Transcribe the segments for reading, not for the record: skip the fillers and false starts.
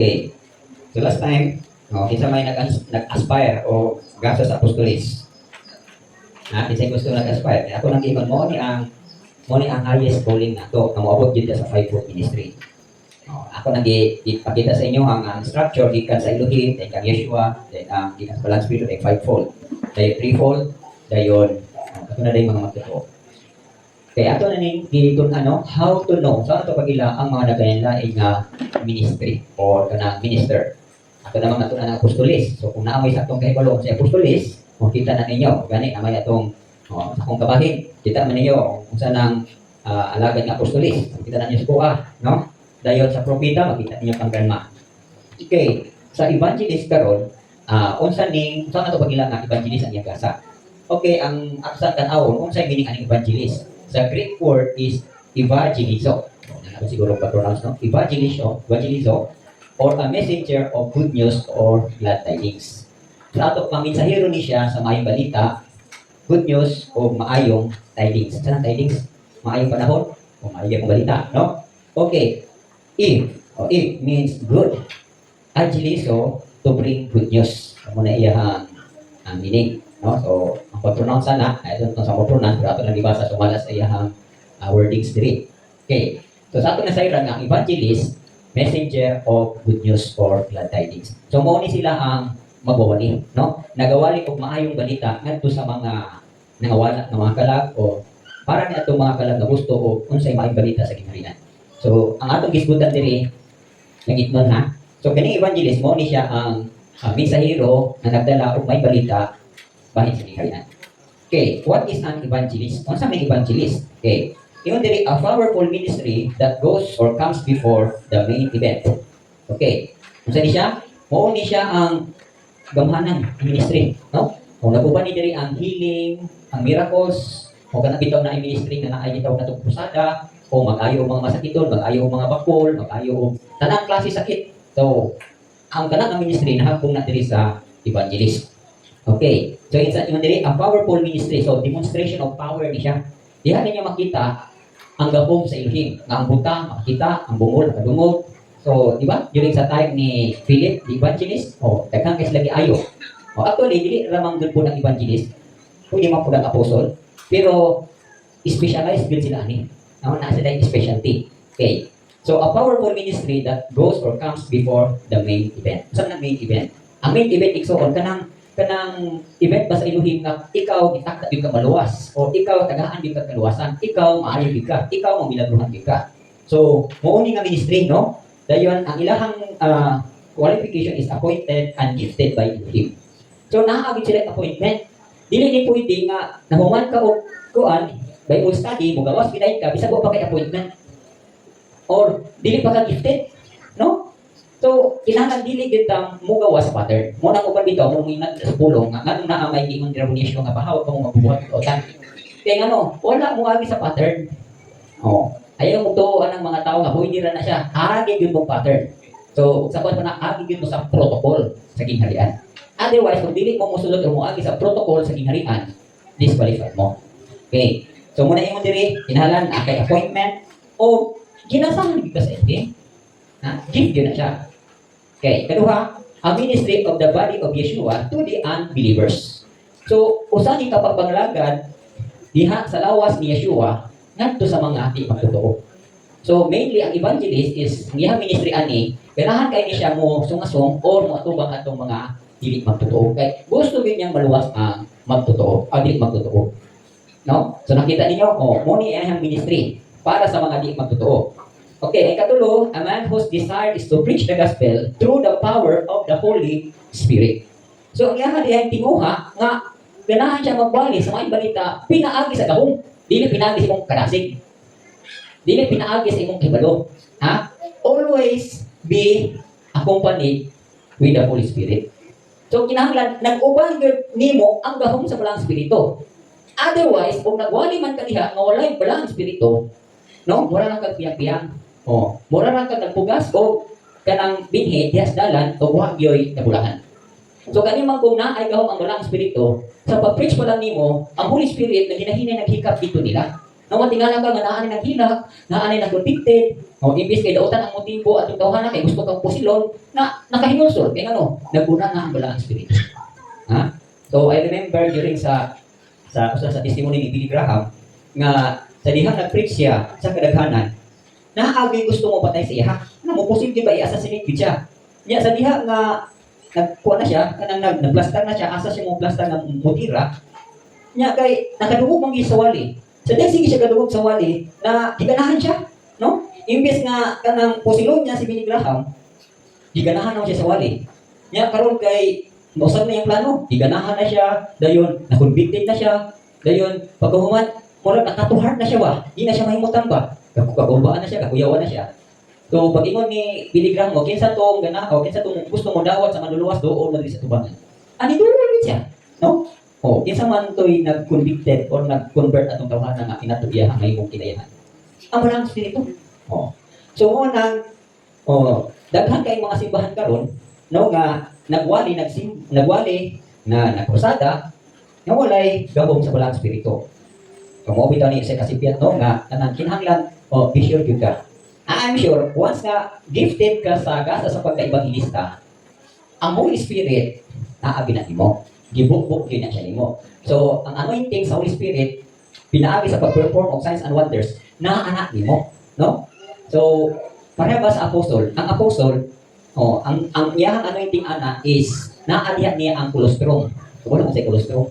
Okay. So last time, kinsa may nag-aspire o gasto sa apostolis. Kinsay gusto nag-aspire. Ako nang giingon mo ni ang highest calling nato na moabot jud sa fivefold ministry. Ako nang ipakita sa inyo ang structure gikan sa Elohim, kang Yeshua, then ang gikan sa Balance Spirit ay fivefold. Dayon threefold, dayon ato na day mga magtuto. Kaya ato na ning gitun how to know sa ato pagila ang mga naglain-lain nga ministry or kanang minister. Ato naman ato na apostolis. So kung naamoy sa atong kahibalo sa apostolis, makita na ninyo gani na may atong sa akong kabahin. Kita man ninyo kung saan ang alagad nga apostolis. Kita na ninyo sa kuha, no? Dayon sa propeta makita ninyo kang grandma. Okay, sa evangelist karon, unsa ato pagila nga evangelist ang gasa. Okay, ang aksan tan-awon unsay meaning ang evangelist? Sa Greek word is evangelizo. Ano siguro pa-pronounce, no? Evangelizo, or a messenger of good news or glad tidings. Sa ato paminsahero ni siya sa maayong balita, good news o maayong tidings. Saan ang tidings? Maayong panahon o maayong balita, no? Okay. If means good. Agilizo, to bring good news. Amo na iyang meaning. No? So, ang pag-pronounce sana, ito sa pag-pronounce, pero ito lang dibasa, sumalas sa iyang wordings diri. Okay. So, sa ato na sayran nga, evangelist, messenger of good news or glad tidings. So, mo ni sila ang magwawali, no? Nagawali og maayong balita ngadto sa mga nangawala ng mga kalag o para ni atong mga kalag na gusto o unsay maayong balita sa kinahanglan. So, ang atong gisgutan diri nagitnon ha. So, kini evangelist mo ni siya ang mensahero na nagdala og may balita bahin sa kinahanglan. Okay, what is an evangelist? Unsa may evangelist? Okay. Yun diri a powerful ministry that goes or comes before the main event. Okay. Unsa ni siya? Mao ni siya ang gamhanan ministry, no? Kung naguban ni diri ang healing, ang miracles, o kanang bitaw na ministry nga naay bitaw natong pusada, o mag-ayo mga masakiton, mag-ayo mga bakol, mag-ayo tanang klase sakit. So, ang kanang ministry nahapong na diri sa evangelist. Okay. So, it's yun diri a powerful ministry. So, demonstration of power ni siya. Diha ninyo makita ang gabong sa Elohim. Nga ang buta, makita, ang bungol, nakadungog. So, di ba? During sa time ni Philip, the evangelist, daghang kasi lagi ayo. Actually, dili ramang good po ng evangelist. Pwede man po ng apostle. Pero, specialized good sila ani. Nasa sila yung specialty. Okay. So, a powerful ministry that goes or comes before the main event. Saan ang main event? Ang main event, iksoon, kanang event ba sa Elohim nga ikaw itakda yung ka maluwas o ikaw tagahan yung ka kaluwasan, ikaw maayo yung ka, ikaw mamilagruhan yung ka. So, muuni nga ministry, no? Dayon, ang ilahang qualification is appointed and gifted by Elohim. So, nahaagit sila appointment. Dili ni pwede nga nahuman ka o kuan, Bible study, mugawas pinay ka, bisa mo pa kay appointment. Or, dili pa ka gifted, no? So, kinahanglan dili kita mugawa sa pattern. Mo nang uban bitaw mo minat sa pulong nga nganong naa may giingon denomination nga bahaw pa mo magbubuhat o tan. Kaya ngano, wala mo agi sa pattern. Ayaw mo tuoan ang mga tao nga pwede ra na siya. Agi gyud mo pattern. So, sa pa na agi gyud mo sa protocol sa gingharian. Otherwise, kung dili mo mosulod o mo agi sa protocol sa gingharian, disqualified mo. Okay. So, muna ingon diri, kinahanglan kay appointment o ginasahan gyud ka sa ending. Gift yun na siya. Okay, kaduha, a ministry of the body of Yeshua to the unbelievers. So, usahin kapag panglagad, diha sa lawas ni Yeshua, ngadto sa mga ati magtotoo. So, mainly, ang evangelist is, niya ministry ani, kailangan kayo ni siya mo sungasong or mo atubang atong mga dili magtotoo. Kaya gusto din niyang maluwas ang magtotoo, dili magtotoo. No? So, nakita ninyo, mo ni ang ministry para sa mga dili magtotoo. Okay, ikatulo, a man whose desire is to preach the gospel through the power of the Holy Spirit. So, ang yahan diyan tinguha nga ganahan siya magbali sa mga balita pinaagi sa gahong. Dili pinaagi sa imong kadasig. Dili pinaagi sa imong hibalo. Always be accompanied with the Holy Spirit. So, kinahanglan nag-ubang nimo ang gahong sa balang espiritu. Otherwise, kung nagwali man ka diha nga walay balang espiritu, no, mura lang kag piyang-piyang. Mura lang kag nagpugas o kanang binhi diha sa dalan o wa gyoy nabulahan. So kani man kung naay gahom ang balang espiritu, sa pag-preach pa lang nimo, ang Holy Spirit na hinahinay naghikap dito nila. Nawa tingala ka nga naanay ng hilak, naanay ng convicted, o imbis kay dautan ang motibo at yung tawhana kay gusto kang pusilon, na nakahingulsol, kaya ano, naguna na ang balang espiritu. Ha? So I remember during sa testimony ni Billy Graham, nga sa dihang nag-preach siya sa kadaghanan, naagi gusto mo patay sa iya. Ano mo, posible ba i-assassinate siya? Nya sa diha nga nagkuha na siya, kanang nagplastar na siya, asa siya mo plastar ng mutira, nya kay nakadugog mong gisawali. So dahil sige siya kadugog sa wali, na giganahan siya, no? Imbes nga kanang pusilon niya si Billy Graham, giganahan na siya sa wali. Nya karon kay mausap na yung plano, giganahan na siya, dayon na-convicted na siya, dayon pagkahuman, murag nakatuhard na siya ba, di na siya mahimutan ba, kakumbaan na siya, kakuyawan na siya. So pag ingon ni Billy Graham, o kinsa tong gana, o kinsa tong gusto mo dawat sa manluluwas doon na sa tubangan. Ani doon siya, no? O kinsa man to'y nag-convicted or nag-convert atong tawhana nga kinatuya ang mahimong kinayahan. Ang walang espiritu. O. So mo nang daghan kay mga simbahan karon, no, nga nagwali na nagkrusada, nga walay gabong sa walang espiritu. Kung mo bitaw ni sa kasipiat, no, nga kanang kinahanglan, be sure gyud ka. I'm sure, once nga gifted ka sa gasa sa pagka-evangelista, ang Holy Spirit, naabi na nimo. Gibuk-buk yun na siya nimo. So, ang anointing sa Holy Spirit, pinaabi sa pag-perform of signs and wonders, naaanak nimo. No? So, pareha ba sa apostol? Ang apostol, ang iyang anointing ana is, naadihan niya ang colostrum. So, wala mo sa colostrum.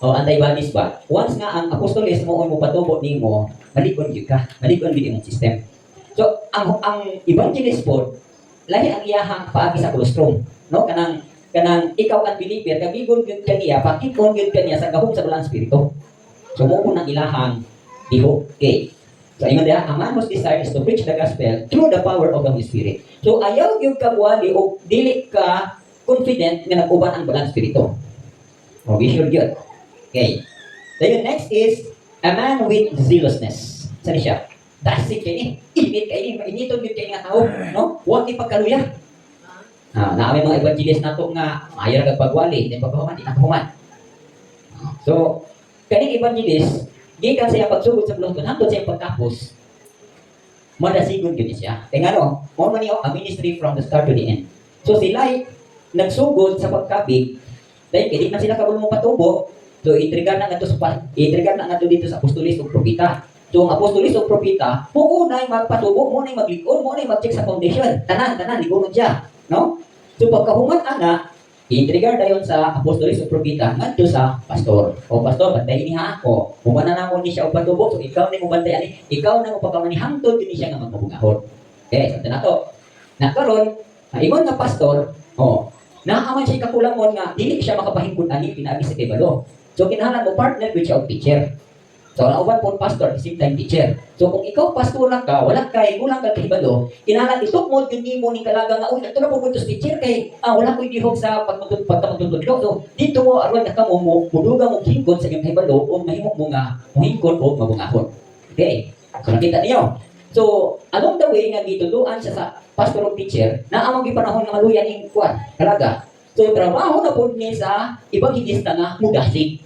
Antibodies ba? Once nga ang apostoles mo patubo nimo, malikon gyud ka. Malikon gyud imong system. So ang evangelist po, lahi ang iyahang paagi sa colostrum, no? Kanang ikaw ang believer, kabigon gyud kaniya, pakikon gyud kaniya sa gahom sa balang espiritu. So mo nang ilahang diho. Okay. So ingon dia, a man whose desire is to preach the gospel through the power of the Holy Spirit. So ayaw gyud ka buwali o dili ka confident nga nag-uban ang balang espiritu. O be sure gyud. Okay. Then next is a man with zealousness. Saan siya? Dasig kayo ni. Init kayo ni. Mainiton yun kayo nga tao. No? Huwag ni pagkaluya. Naamay mga evangelist na ito nga mayar kag pagwali. Then pagkahuman, di nakahuman. So, kaning evangelist, gikan siya pagsugod sa bulong hangtod siya pagkapos, madasigon yun siya. Kaya nga no, more man a ministry from the start to the end. So sila nagsugod sa pagkabig, dahil kaya di na sila kabulong patubo. So itrigar na nga to dito sa apostolis o propita. So ang apostolis o propita, mo na magpatubo, mo na maglikod, mo na mag-check sa foundation. Tanan, ligonod siya, no? So pagkahuman ana, itrigar dayon sa apostolis o propita ngadto sa pastor. O pastor, bantayin niya ako. Humana na mo ni siya og patubo, so ikaw ni mo bantayan ni, ikaw na mo pagkamani hangtod din siya nga magpabungahon. Okay, so nato. Nakaron, ingon nga pastor, naaman siya kakulangon nga dili siya makapahingkod ani pinaagi sa kibalo. So, kinahanglan mo partner with siya og teacher. So, nauban po pastor, at the same time teacher. So, kung ikaw pastor lang ka, wala kay, kulang ka kahibalo, kinahanglan itukmod yun ni mo ni kalaga nga, ito na po po ito teacher kay, wala ko idihog sa pagkamuntun dito. So, dito mo, aron na ka mo, muduga mo hingkod sa iyong kahibalo, o mahimok mo nga, muhingkod o mabungahon. Okay? So, nakita niyo. So, along the way nga dito, doon siya sa pastor o teacher, na amang panahon nga maluyan yung kuwan, kalaga. So, trabaho na po niya sa evangelista nga mudasig.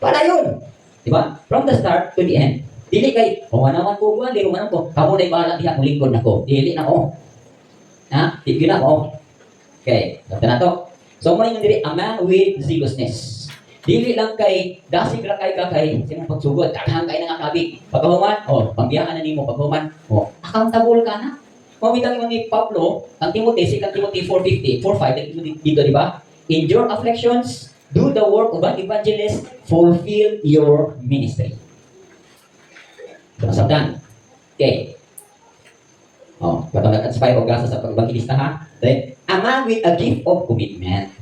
Para yun. Diba? From the start to the end. Dili kay, naman po ba, liro man ko, kamo na'y bahala diha, mulingkod na ko. Dili na ko. Dili na ko. Okay, sabi na to. So, mo yung dili, a man with zealousness. Dili lang kay, dasig lang kay, sinong pagsugod, taghang kay na nga kabig. Pagkahuman, pambiyaan na nimo pagkahuman, accountable ka na. Mamitang ni Pablo, ang Timothy, 2 Timothy 4:50, 4:5, dito, di ba? Endure afflictions, do the work of an evangelist, fulfill your ministry. Sabdan. Okay. Patong nag-inspire o gasa sa pag-evangelista ha. Then, a man with a gift of commitment.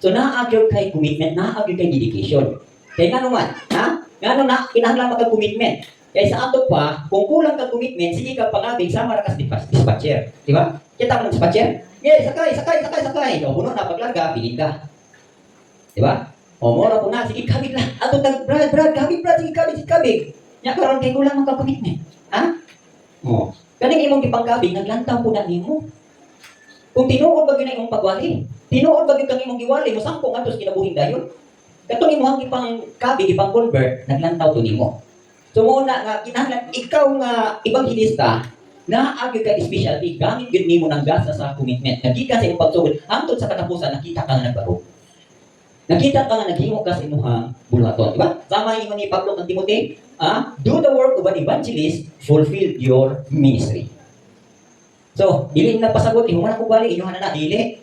So, naa-agyo kay commitment, naa-agyo kay dedication. Kaya nga naman, nga na, kinahanglan magka-commitment. Kaya sa ato pa, kung kulang ka commitment, sige ka pangabig sa marakas dispatcher. Di ba? Kita mo ng dispatcher? Yeah, sakay. O, puno na, paglarga, pilin ka. Di ba? O, mora po na, sige, kabig lang. Ato brad, kabig, sige, kabig. Nya karon kay kulang magka-commitment. Kaning imong gipangkabig, naglantaw po na nimo. Kung tinuod ba gyud imong pagwali, tinuod ba gyud kang imong giwali, mo sangko ngadto sa kinabuhing dayon. Katong imong ipang kabi, ipang convert, naglantaw to nimo. So muna nga kinahanglan ikaw nga ebanghilista na agi ka specialty gamit gyud nimo ng gasa sa commitment. Nagika sa imong pagsugod hangtod sa katapusan nakita ka nga nagbaro. Nakita ka nga naghimo ka sa imong buluhaton, di ba? Sama imo ni Pablo kang Timothy, do the work of an evangelist, fulfill your ministry. So, dili na pasabot imo na ko bali inyo na dili.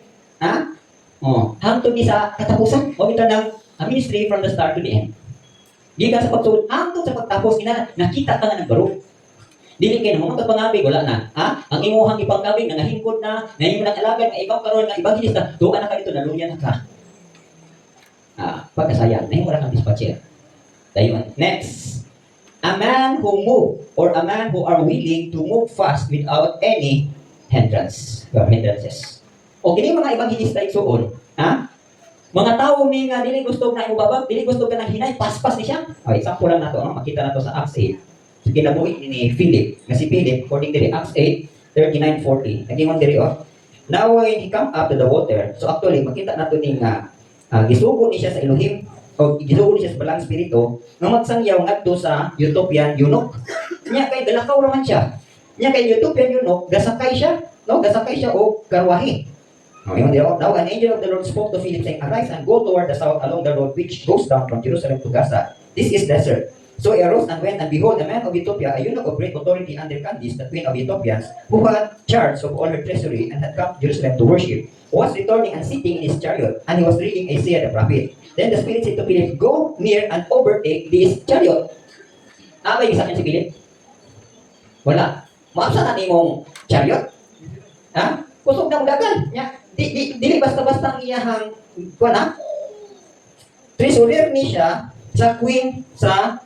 Hangtod ni sa katapusan, o bitaw ng ministry from the start to the end. Di ka sa pagsugod hangtod sa pagtapos nakita ka nga nagbaro. Dili kay mo magpangabig wala na. Ang imuhang ipangabig na nahingkod na, imo nang alagad nga ikaw karon nga evangelista, tuwa na ka dito naluya na ka. Pagkasayang, nahimo ra kang dispatcher. Dayon. Next. A man who move or a man who are willing to move fast without any hindrances. O kini mga evangelista igsuon, mga tao ni nga dili gusto na imubabag, dili gusto ka nang hinay, paspas ni siya. Example lang nato, makita nato sa Acts 8. So, kinabuhi ni Philip, na si Philip, according to Acts 8, 39-40. Nag-ingon diri, now when he come up to the water, so actually, makita nato ni nga, gisugo ni siya sa Elohim, o gisugo ni siya sa balang spirito, nga magsangyaw ngadto sa Ethiopian eunuch. Nya kay dalakaw naman siya. Nya kay Ethiopian eunuch, gasakay siya, gasakay siya o karwahe. Now an angel of the Lord spoke to Philip saying, arise and go toward the south along the road which goes down from Jerusalem to Gaza. This is desert. So he arose and went, and behold, a man of Ethiopia, a eunuch of great authority under Candace, the queen of Ethiopians, who had charge of all her treasury and had come to Jerusalem to worship, was returning and sitting in his chariot, and he was reading Isaiah the prophet. Then the Spirit said to Philip, go near and overtake this chariot. May isa si Philip? Wala. Maapsa na nimong chariot? Kusog na dagan. Dili basta-basta ang iyahang treasurer ni siya sa queen sa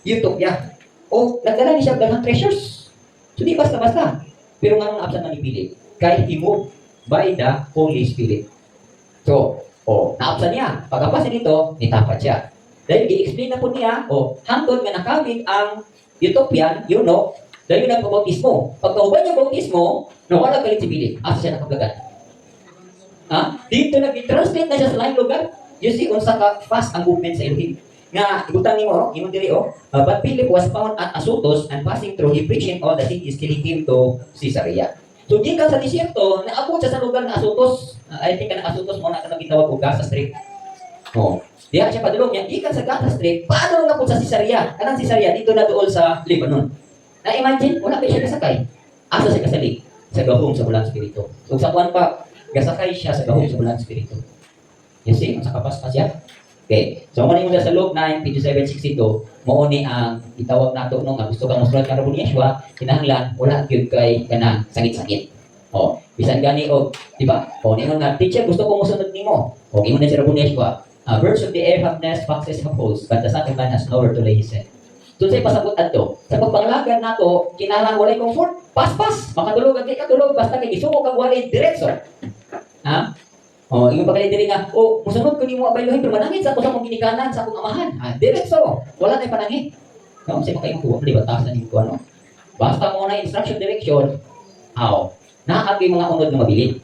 Ethiopia. O nagdala ni siya daghang treasures. So di basta-basta. Pero nga nung naabsan na ni Philip, kay he moved by the Holy Spirit. So, naabsan niya. Pagkapasin nito, nitapat siya. Dahil i-explain na po niya, hangtod nga nakabig ang Ethiopian, dahil yung nagpabautismo. Pagkauban niya bautismo, nawala galit si Philip. Asa siya nakaplagat? Dito nag-translate na siya sa laing lugar. You see, unsa ka fast ang movement sa Elohim. Nga, ibutan nimo, imong diri but Philip was found at Azotus and passing through, he preached in all the cities till he came to Caesarea. So, gikan sa disyerto, naabot siya sa lugar na Azotus. I think na Azotus mo na kanang gitawag og Gaza Strip. Diha siya padulong niya, gikan sa Gaza Strip, paano na po sa Caesarea? Kanang Caesarea, dito na doon sa Lebanon. Na-imagine, wala pa siya kasakay. Asa siya kasali? Sa gahong sa bulang spirito. So, sa kuwan pa, gasakay siya sa gahong sa bulang spirito. You see, ang sakapaspas siya. Okay. So, muna yung sa Luke 9, page 762, mauni ang itawag nato nga gusto kang musulat ka na ni Yeshua, kinahanglan, wala gyud kay kanang sakit-sakit. Bisan gani di ba? Ningon nga, teacher, gusto ko musunod nimo. Ingon na si Rabbi Yeshua, birds of the air have nests, foxes have holes, but the Son of Man has nowhere to lay his head. So, sa ipasabot ato, sa pagpanglagan nato, kinahanglan walay comfort, pas-pas, makatulog at katulog, basta kay isuko kag walay diretso. Yung pagkalit diri nga, musunod ko nimo abay Elohim, pero manangit sa ako sa kong ginikanan, sa akong amahan. Diretso, wala tayong panangit. Kasi makayong kuha, di ba, taas na nito, Basta mo na instruction direction, naakag yung mga unod na mabilid.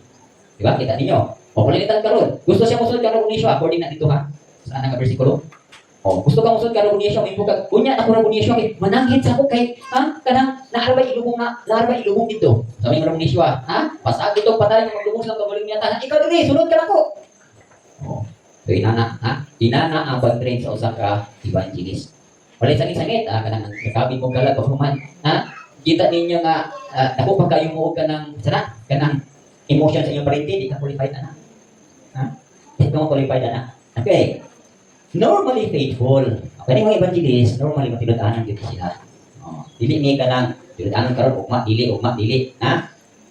Di ba, kita ninyo. Palitan ka ron. Gusto siya musunod ka ron ni Yeshua, according na dito saan ang versikulo? Gusto ka musunod ka ron ni Yeshua, may buka, kunya ako ron ni Yeshua, manangit sa ako kay, kanang, naarbay ilubong dito. Sabi ng ron ni Yeshua, pasag dito, patayin yung maglubong sa kabaling niyata, ikaw din sunod ka na ko. So, inana ang pag-train sa usa ka evangelist. Walay sangit-sangit, kanang nakabig mong galag, paghuman, kita ninyo nga, ako pag kayo mo ka ng, kanang emotion sa inyong parente, di ka qualified na. Di ka mo qualified na. Okay. Normally faithful. Kani mga evangelist, normally matinud-anan gyud sila. Dili ni kanang tinud-anan karon ugma dili.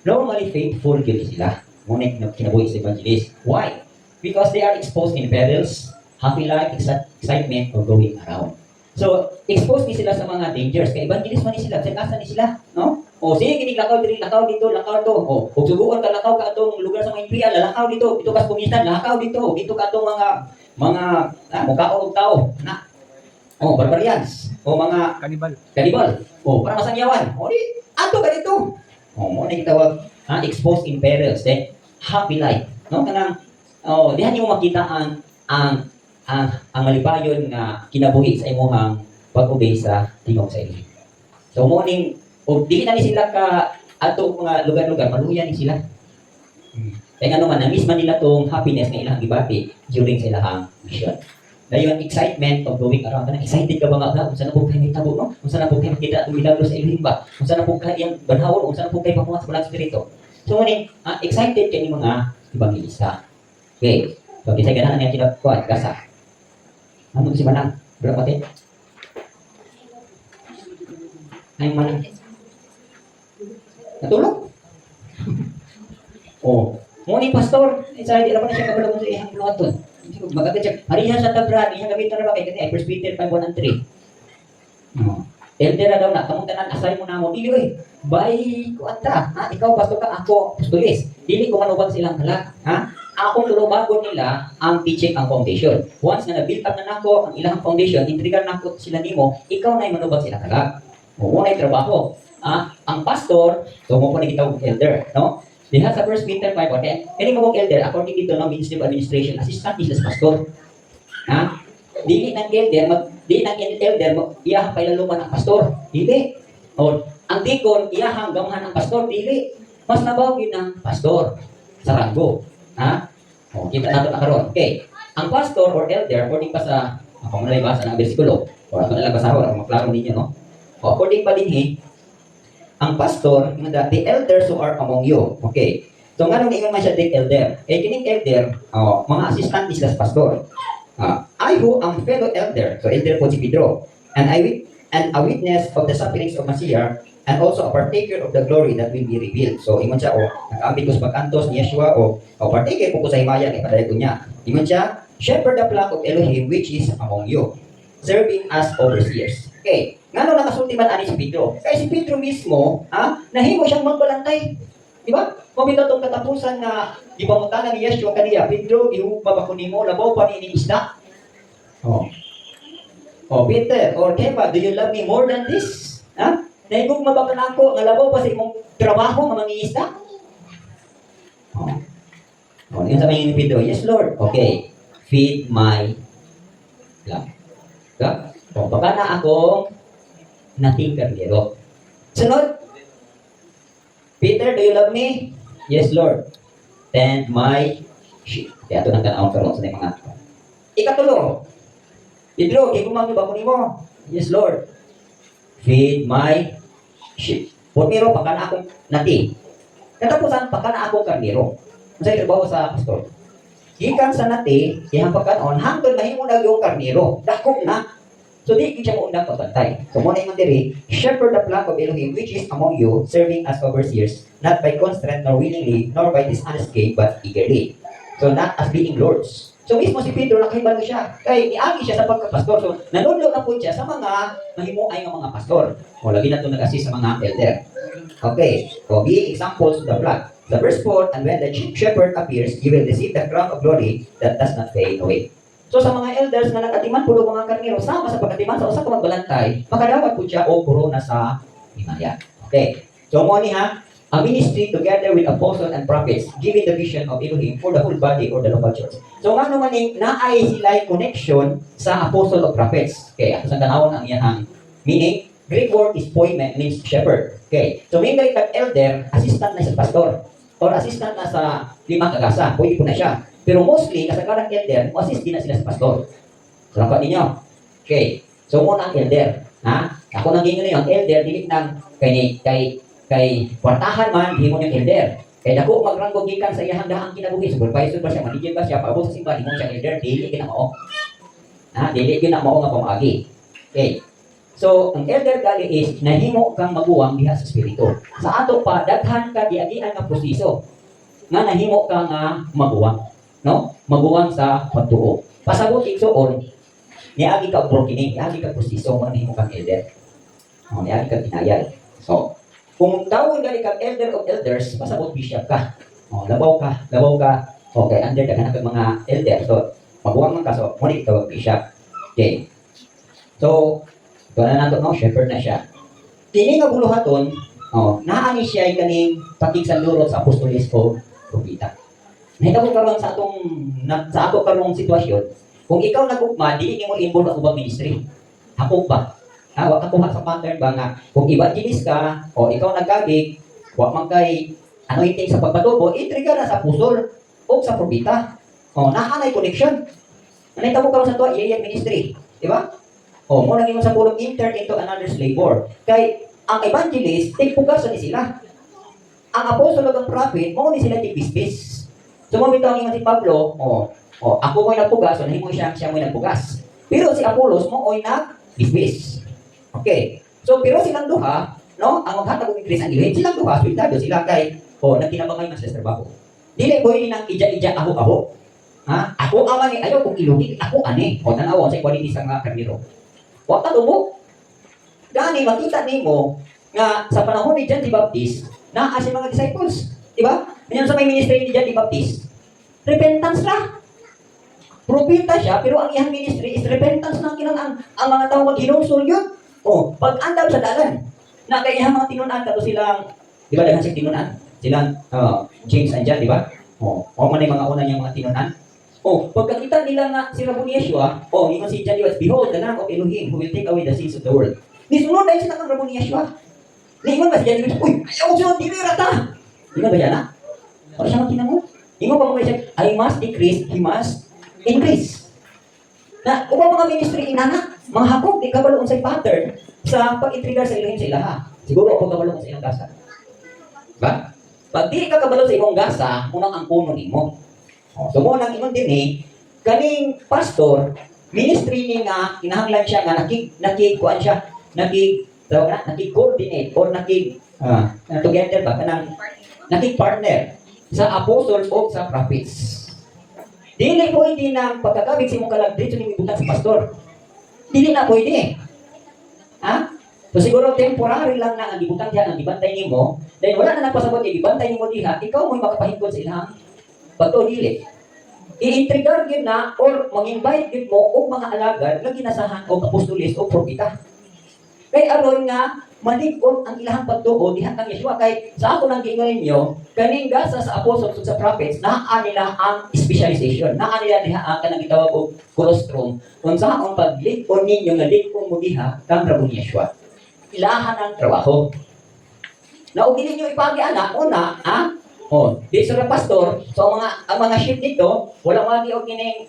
Normally faithful gyud sila. Ngunit kinabuhi sa evangelist. Why? Because they are exposed in perils, happy life, excitement, or going around. So, exposed ni sila sa mga dangers. Kaya evangelist man ni sila, sagasan ni sila, no? Sige, kinig lakaw dito, lakaw to. Kung subukan ka lakaw ka atong lugar sa mga imperial, lakaw dito ka sa kumitan, lakaw dito ka atong mga mukhaon og tao, barbarians, mga kanibal, para masangyawan. Di, ato ka dito. Mo na gitawag, exposed in perils, then happy life, no? Kanang dihan niyo makita ang ang malipayon nga kinabuhi sa imong pag-obey sa tingog sa Elohim. So morning og di na ni sila ka ato mga lugar-lugar maluya ni sila. Kaya nga naman, na-miss man nila tong happiness na ilang gibati during sa ilang mission. Dayon excitement of going around. Excited ka ba nga? Kung saan na po kayo may tabo, no? Kung saan na po kayo makita itong milagro sa Elohim ba? Kung saan na po kayo yung banhawon? Kung saan na po kayo pamunga sa Balang Spirito? So, ngunit, excited kayo mga ibangilista. Okay. So, kisay ganahan niya kinakuha, gasa. Ano si Manang? Berapa pati? Ay, Manang. Natulog? Oh. Ngunit, pastor, sa hindi naman na siya kabalong sa ihang puluhaton. Magagad siya. Harihan sa tabrad, ihang gamitan na ba kayo? Kasi 1 Peter 5:1 and 3. Elder na daw na, kamong tanan asay mo na mo. Dili, oy. Bay, kuanta. Ikaw, pastor ka, ako, apostolis. Dili ko manubag silang kalag. Akong tulubagon nila ang teaching ang foundation. Once na na-build up na nako ang ilang foundation, intrigan nako sila nimo, ikaw na yung manubag silang kalag. Muna yung trabaho. Ang pastor, so mo po na kitawag elder, no? Diha sa 1 Peter 5, okay? Kani mo kong elder, according dito ng Ministry of Administration, assistant is pastor. Dili ng elder, iyahang pailaluman ang pastor. Dili. O, ang deacon, iyahang gamahan ang pastor. Dili. Mas nabawin ng pastor sa ranggo. O, kita nato na karon. Okay. Ang pastor or elder, according pa sa, ako mo na ibasa ng bersikulo, o ako na lang basahon, ako maklaro ninyo, no? O, according pa din ang pastor, the elders who are among you. Okay. So, nga nung ingon man siya the elder. Kining elder, mga assistant is as pastor. I who am fellow elder, so elder po si Pedro, and a witness of the sufferings of Messiah, and also a partaker of the glory that will be revealed. So, ingon siya, nag-aambit ko sa pagkantos ni Yeshua, partaker po ko sa himaya, kay padayon ko niya. Ingon siya, shepherd the flock of Elohim, which is among you, serving as overseers. Okay. Nga nung nakasulti man ani si Pedro? Kaya si Pedro mismo, nahimo siyang magbalantay. Di ba? Kumita itong katapusan na di ba mutana ni Yeshua kaniya, Pedro, ihugma ba ko nimo, labaw pa ni isda? Peter, or Kepa, do you love me more than this? Nahigugma ba ka na ako, nga labaw pa sa imong trabaho, nga mangingisda? Yun sabi ni Pedro, yes Lord, okay, feed my lamb. Baka na akong nating kardero. Sunod, Peter, do you love me? Yes, Lord. Tend my sheep. Kaya ito nang kanaon karon sa mga. Ikatulo, Pedro, gigumang ba ko nimo? Yes, Lord. Feed my sheep. Pormiro, baka na akong nati. Katapusan, baka na akong kardero. Ang sa'yo trabaho sa pastor. Gikan sa nati, ihang pagkaon, hangtod mahimo na yung karnero. Dakop na. So, di siya mo undang pagpantay. So, muna yung mandiri, shepherd the flock of Elohim, which is among you, serving as overseers, not by constraint, nor willingly, nor by dishonest gain, but eagerly. So, not as being lords. So, mismo si Pedro, nakahibalo siya. Kaya, niagi siya sa pagkapastor. So, nanunod na po siya sa mga mahimuay ng mga pastor. O, lagi na ito nag-assist sa mga elder. Okay. So, be examples to the flock. The verse 4, and when the chief shepherd appears, you will receive the crown of glory that does not fade away. So sa mga elders na nagatiman pulo mga karnero, sama sa pagkatiman sa usa ka magbalantay, makadawat po siya o korona sa himaya. Okay. So mo ni a ministry together with apostles and prophets, giving the vision of Elohim for the whole body or the local church. So nga naman naay sila connection sa apostle of prophets. Okay, ato sa tanawon ang iyang meaning. Greek word is poimen, means shepherd. Okay. So may kag elder, assistant na sa pastor or assistant na sa limang kagasa, pwede po na siya. Pero mostly, kasagaran elder, assist din na sila sa pastor. So, nakuha ninyo. Okay. So, muna ang elder. Ako nang gingon yung elder, dilit ng kay kwartahan man, di mo yung elder. Kaya dako magranggo gikan sa iyang dahang kinabuhi. Supervisor ba siya, manager ba siya, paabot sa simbahan, di mo siya elder, dili kinamao. Dili kinamao nga pamagi. Okay. So, ang elder gali is, nahimo kang maguwang diha sa spirito. Sa ato pa, daghan ka diagian nga proseso. Nga nahimo ka nga maguwang. No? Maguwang sa pagtuo. Pasabot igsoon, niagi ka brokining, niagi ka proseso, mo nahimo kang elder. Niagi ka pinayal. So, kung tawag gali kang elder of elders, pasabot bishop ka. Labaw ka. Okay, under daghan kag mga elder. So, maguwang man ka, so, mo ni tawag bishop. Okay. So, ito na nato, no? Shepherd na siya. Tini nga buluhaton, naani siya ay kaning pakigsanlurot sa apostolis o propita. Nahitabo karon sa ato karong sitwasyon, Kung ikaw nag-ugma, dili nimo involve ang ubang ministry. Ako ba? Wa ka kuha sa pattern ba nga kung evangelist ka o ikaw nagagig, wa man kay anointing sa pagpatubo, itrigger na sa pusol o sa propita. O, nahanay connection. Nanay tamo karon sa tuwa, iya ministry. Di ba? O, mo naging sa pulong intern into another's labor. Kay, ang evangelist, tigpugasan ni sila. Ang apostol ug ang prophet, mo ni sila tigbisbis. So, mo bitaw ang si Pablo, ako mo'y nagpugas, so nahimo siya mo'y nagpugas. Pero si Apollos mo'y nagbisbis. Okay. So, pero silang duha, no, ang maghatag og increase ang ilin, silang duha, swildado sila kay, nagkinabangay man sa trabaho. Dili ko yun ang ija-ija aho-aho. Ha? Ako aman ni ayaw kung ilugin, ako ani. O tanaw sa quality sa nga karniro. Wa ka tubo. Gani makita nimo nga sa panahon ni John the Baptist, naa si mga disciples, di ba? Ganyan sa may ministry ni John the Baptist. Repentance ra. Propeta siya, pero ang iyang ministry is repentance na kinang ang mga tao maghinungsol yun. Pag andam sa dalan, na kaya iyang mga tinunan, kato silang, di ba, daghang siyang tinunan? Silang James and John, di ba? Man yung mga una niyang mga tinunan. Pagkakita nila nga si Rabbi Yeshua, ingon si John, behold, the Lamb of Elohim who will take away the sins of the world. Nisunod dahil sila kang Rabbi Yeshua. Ingon ba si John, ayaw sunod, dili rata. Ingon ba siya na? Para siya makinamot. Ingon pa mga siya, I must decrease, he must increase. Na, upang mga ministry inana, mga hakog, di kabalong sa pattern sa pag-intrigar sa Elohim sa ilaha. Siguro ako kabalong sa ilang gasa. Ba? Pag di ka kabalong sa imong gasa, unang ang puno nimo. So mo nang ingon din kaning pastor, ministry ni nga kinahanglan siya nga nakikuan siya, nakik-coordinate or together ba kanang nakik-partner sa apostle o sa prophets. Dili pwede na pagkakabig si mong kalagdrit so nimibutan sa pastor. Dili na pwede. Ha? So siguro temporary lang na ang gibutan diha, ang gibantay nimo, dahil wala na nagpasabot yung gibantay nimo diha, ikaw mo'y makapahingkod sa ilang pagto dili. I-intrigar yun na or mag-invite yun mo o mga alagad na ginasahan o apostolis o propita. Kay aron nga malig-on ang ilahang pagtuo diha kang Yeshua kay sa ako nang giingon ninyo kaning gasa sa apostles ug sa prophets naa nila ang specialization, naa nila diha ang kanang gitawag og colostrum unsa ang paglig-on ninyo nga lig-on mo diha kang Rabbi Yeshua. Ilahan ang trabaho. Na ug dili niyo ipagi ana una, di sa pastor, so ang mga sheep dito wala magi og kining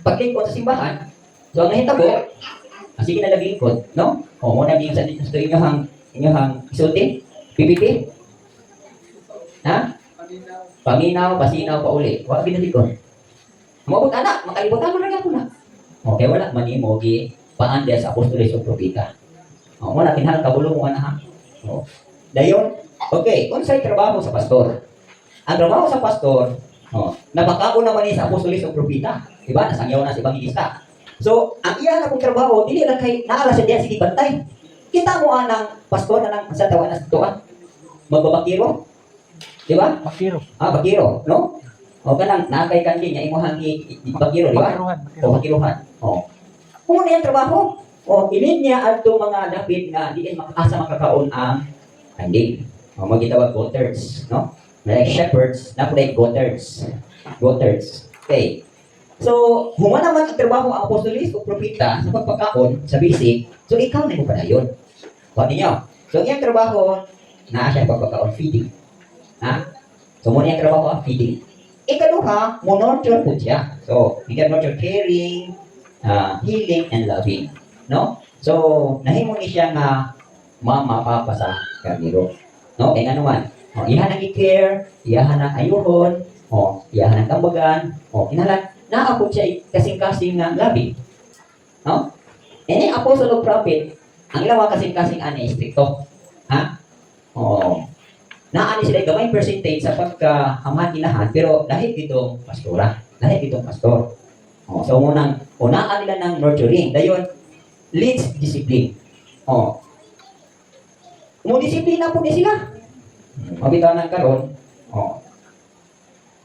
paglingkod sa simbahan. So ang hitabo sige na naglingkod, no? Mo naging sa inyong isulti, PPP. Ha? Paminaw, pasinaw, pauli. Wala ginalikod. Mabot anak, makalibutan mo na ako na. Okay, wala manimo gi paanda sa apostolis o propita. Mo na kinahanglan kabulong mo ana ha. Dayon, okay, unsay trabaho sa pastor? Ang trabaho sa pastor, nabakao naman ni sa apostolis o propita. Diba? Nasangyaw na si evangelista. So, ang iya na kong trabaho, dili lang kay naala sa diya sige bantay. Kita mo anang pastor na nang sa tawanan sa tuwa. Magbabakiro. Di ba? Bakiro. Bakiro, no? O kanang nakay kandi niya imong bakiro, di ba? Bakiruhan. Kung ano yung trabaho? Ilin niya adto mga dapit nga diin asa makakaon ang hindi. Magitawag goaters, no? Like shepherds, not like goaters. Goaters. Okay. So, human naman ang trabaho ang apostolis o propita sa pagpakaon, sa basic, so ikaw na mo pa na yun. Pati nyo. So, ang iyang trabaho, naa siya pagpakaon, feeding. Ha? So, muna yung trabaho ang feeding. Ikaduha, mo nurture po siya. So, you can nurture caring, healing, and loving. No? So, nahimo ni siya nga mama, papa sa karniro. No? Kaya nga naman, iyahan ang i-care, iyahan ang ayuhon, iyahan ang kambagan, inalat, naapod siya kasing-kasing nga labi. No? Ini apostle o prophet, ang ilang mga kasing-kasing ani stricto. Ha? Naani sila gamay percentage sa pagkahamad ilahan, pero dahil ditong pastora, dahil ditong pastor. So unaan nila ng nurturing. Dayon, leads discipline. Disiplina po ni sila. Mabitaw ng karon,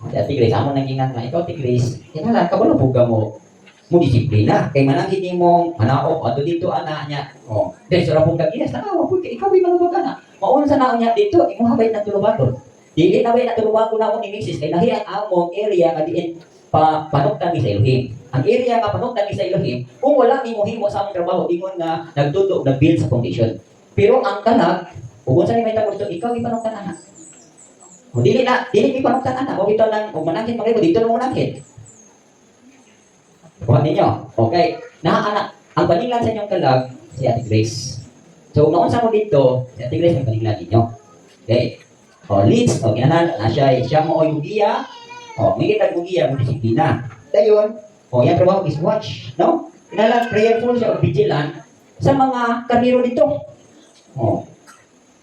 Ati Grace, amo nang ingat nga, ikaw ti Grace, kinalan ka ba buga mo disiplina, kay manang hindi mo manaop, ato dito ana niya, dahil sa rapong kaginas, nakawa po, ikaw ay manubag na, mauna sa naon niya dito, imo habay na tulubagon, dili na bay na tulubagon na ako ni Mrs. kay nahiyan among area nga diin panuktan ni sa Elohim. Ang area nga panuktan ni sa Elohim, kung wala ni mo himo sa among trabaho, ingon nga nagtuto, nag-build sa foundation. Pero ang kalag, kung sa ni may tagos ikaw ipanuktan ana. O dili mi panuktan ana, o ito lang, o manangkin mga dito lang manangkin. Kuha ninyo. Okay. Anak, ang paninglan sa inyong kalag, si Ate Grace. So, noon sa mo dito, si Ate Grace ang paninglan ninyo. Okay. O, leads, o, ginahan, siya mo o yung giya, o, may kitag mo giya, mo disiplina. Dayon, o, yan trabaho is watch, no? Kinalang prayerful siya o vigilant sa mga karniro dito. O,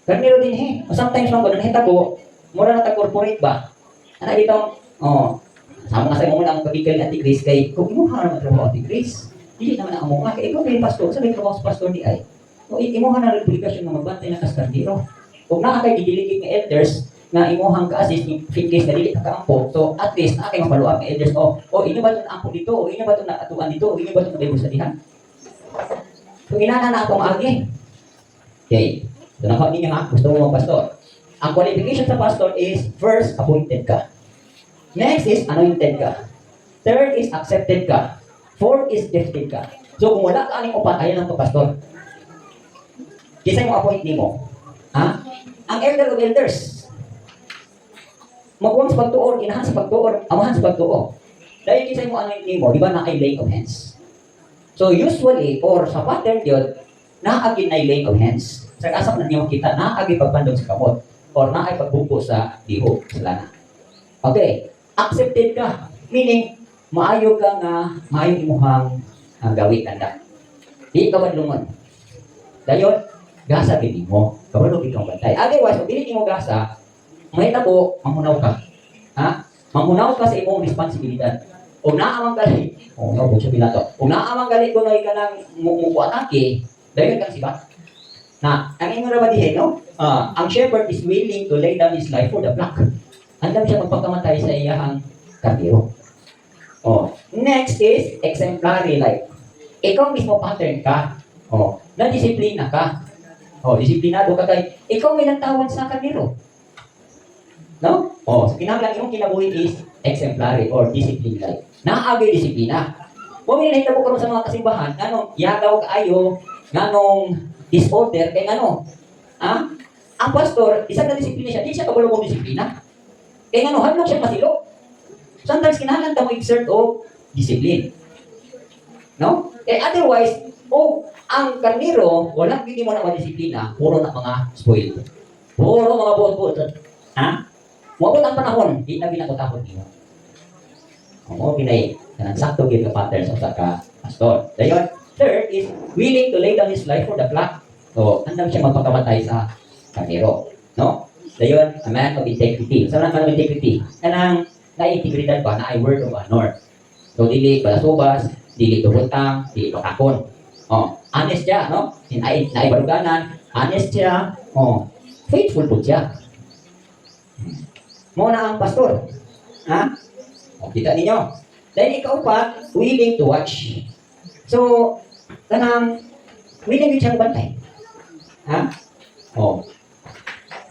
karniro din eh. O, sometimes mga ganun, hita ko, mura na ta-corporate ba? Ano dito, o, sama nga sa mo na ang kabigay ni Ate Grace kay, kung imuha na trabaho Ate Grace, hindi naman ang mga, kaya ikaw may pastor, sa may trabaho sa pastor di ay, o, imuha na publikasyon na magbantay ng kaskarniro. Kung naa kay didiligid nga elders nga imuhang ka-assist in case na dili ka kaampo, so at least naa kay mapaluan nga elders o inyo ba itong ampo dito, o inyo ba itong nakatuan dito, o inyo ba itong nabibos sa dihan. So inana na akong agi. Okay. So nakuha ninyo ha, gusto mo pastor. Ang qualification sa pastor is first, appointed ka. Next is anointed ka. Third is accepted ka. Fourth is gifted ka. So kung wala ka aning upat, ayan ang pastor. Kisay mo appoint nimo. Ha? Ang elder of elders. Magwang sa pagtuor, inahan sa pagtuor, amahan sa pagtuor. Dahil kisay mo ano yung mo, di ba na ay laying of hands? So usually, or sa pattern yun, naagin na laying of hands. Sa kasap na niyo makita, naagin pagpandong sa kamot, or naay pagbupo sa diho, sa lana. Okay, accepted ka. Meaning, maayo ka nga, maayo imuhang gawin kanda. Di ka madlungon. Dayon, gasa din mo. Kabalo itong bantay. Otherwise, kung dili mo gasa, may tabo, mamunaw ka. Ha? Mamunaw ka sa imong responsibilidad. O naamang gali, o no, bukso bilato. O naamang gali kung ay ka nang atake, dahil kang sibat. Na, ang inyo na ba dihe, no? Ang shepherd is willing to lay down his life for the flock. Andam siya magpagkamatay sa iyahang karniro. Next is exemplary life. Ikaw mismo pattern ka. Na-disiplina ka. Disiplinado ka kay ikaw may nagtawad sa kanilo. No? So kinahanglan imong kinabuhi is exemplary or discipline life. Naagay disiplina. Kung may nahitabo karon sa mga kasimbahan, nganong yagaw kaayo, nganong disorder kay ngano? Ang pastor, isa na disiplina siya, di siya kabalo mong disiplina. Kay ngano, hadlok siya masilo. Sometimes kinahanglan ta mo exert o discipline. No? Otherwise, ang karniro, walang hindi mo na madisiplina, puro na mga spoiled. Puro mga buot-buot. Mabot ang panahon, di na binakutakot niyo. Pinay, sakto yun ka patterns sa ka pastor. Dayon, third is willing to lay down his life for the flock. So, andam siya magpakamatay sa karniro. No? Dayon, a man of integrity. Saan ang man of integrity? Kanang na-integridad ba na ay word of honor. So, dili balasubas, dili tubutang, dili pakakon. Honest siya, no? Naibaruganan, honest siya, faithful po siya. Muna ang pastor. Kita ninyo. Dahil ikaw pa, willing to watch. So, kanang, willing din siyang bantay.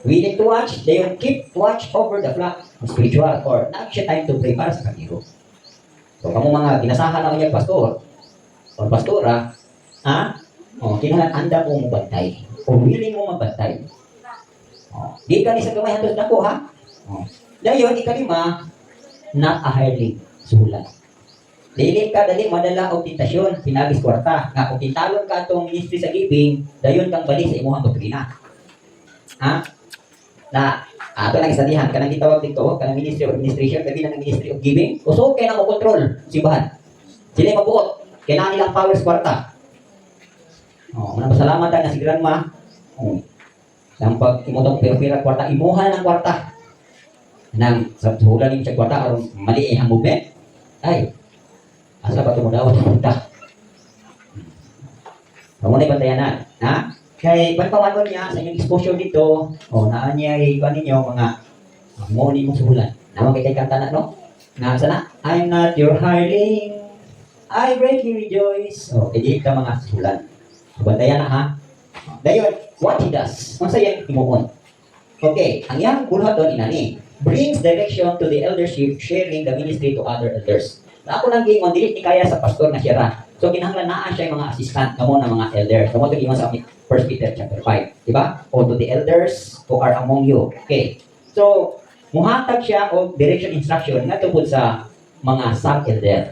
Willing to watch, they will keep watch over the flock, spiritual, or not siya time to pray para sa kaniro. So, kamo mga ginasahan na kanyang pastor, or pastora, kinahanglan anda mo mabantay, o willing mo mabantay. Di ka ni sa gamay hantos nako, ha? Dayon, ikalima, not a hireling, suhulan. Dili ka dali madala og tentasyon, pinagis kwarta. Nga kung tintalon ka atong ministry sa giving, dayon kang bali sa imong doktrina. Ato lang isadihan, kanang gitawag dito, kanang ministry of administration, kabilang ng ministry of giving, uso kay nang control simbahan. Sila magbuot, kay nang ilang powers kwarta. Manang pasalamat na si grandma. Ang pag imutong pera kwarta, imuha ng kwarta. Nang sa hulan ni sa kwarta aron mali ang movement. Ay. Asa ba tumudaw sa kwarta? Kamu na bantayanan, Kay pagpawanon niya sa inyong exposure dito, naan niya ninyo mga moni mong suhulan. Naman kay kanta na, no? Nga sana, I'm not your hireling, I greatly rejoice. Kaya ka mga suhulan. Bantayan na, ha? Dayon, what he does, masaya imuon. Okay, ang iyang bulhat doon inani. brings direction to the eldership, sharing the ministry to other elders. Na ako lang gingon, dili ni kaya sa pastor na siya ra. So kinahanglan naa siya yung mga assistant kamo ng mga elder. So mo gingon sa 1 Peter chapter 5, di ba? O to the elders who are among you. Okay. So muhatag siya og direction instruction nga tungkol sa mga sub-elder.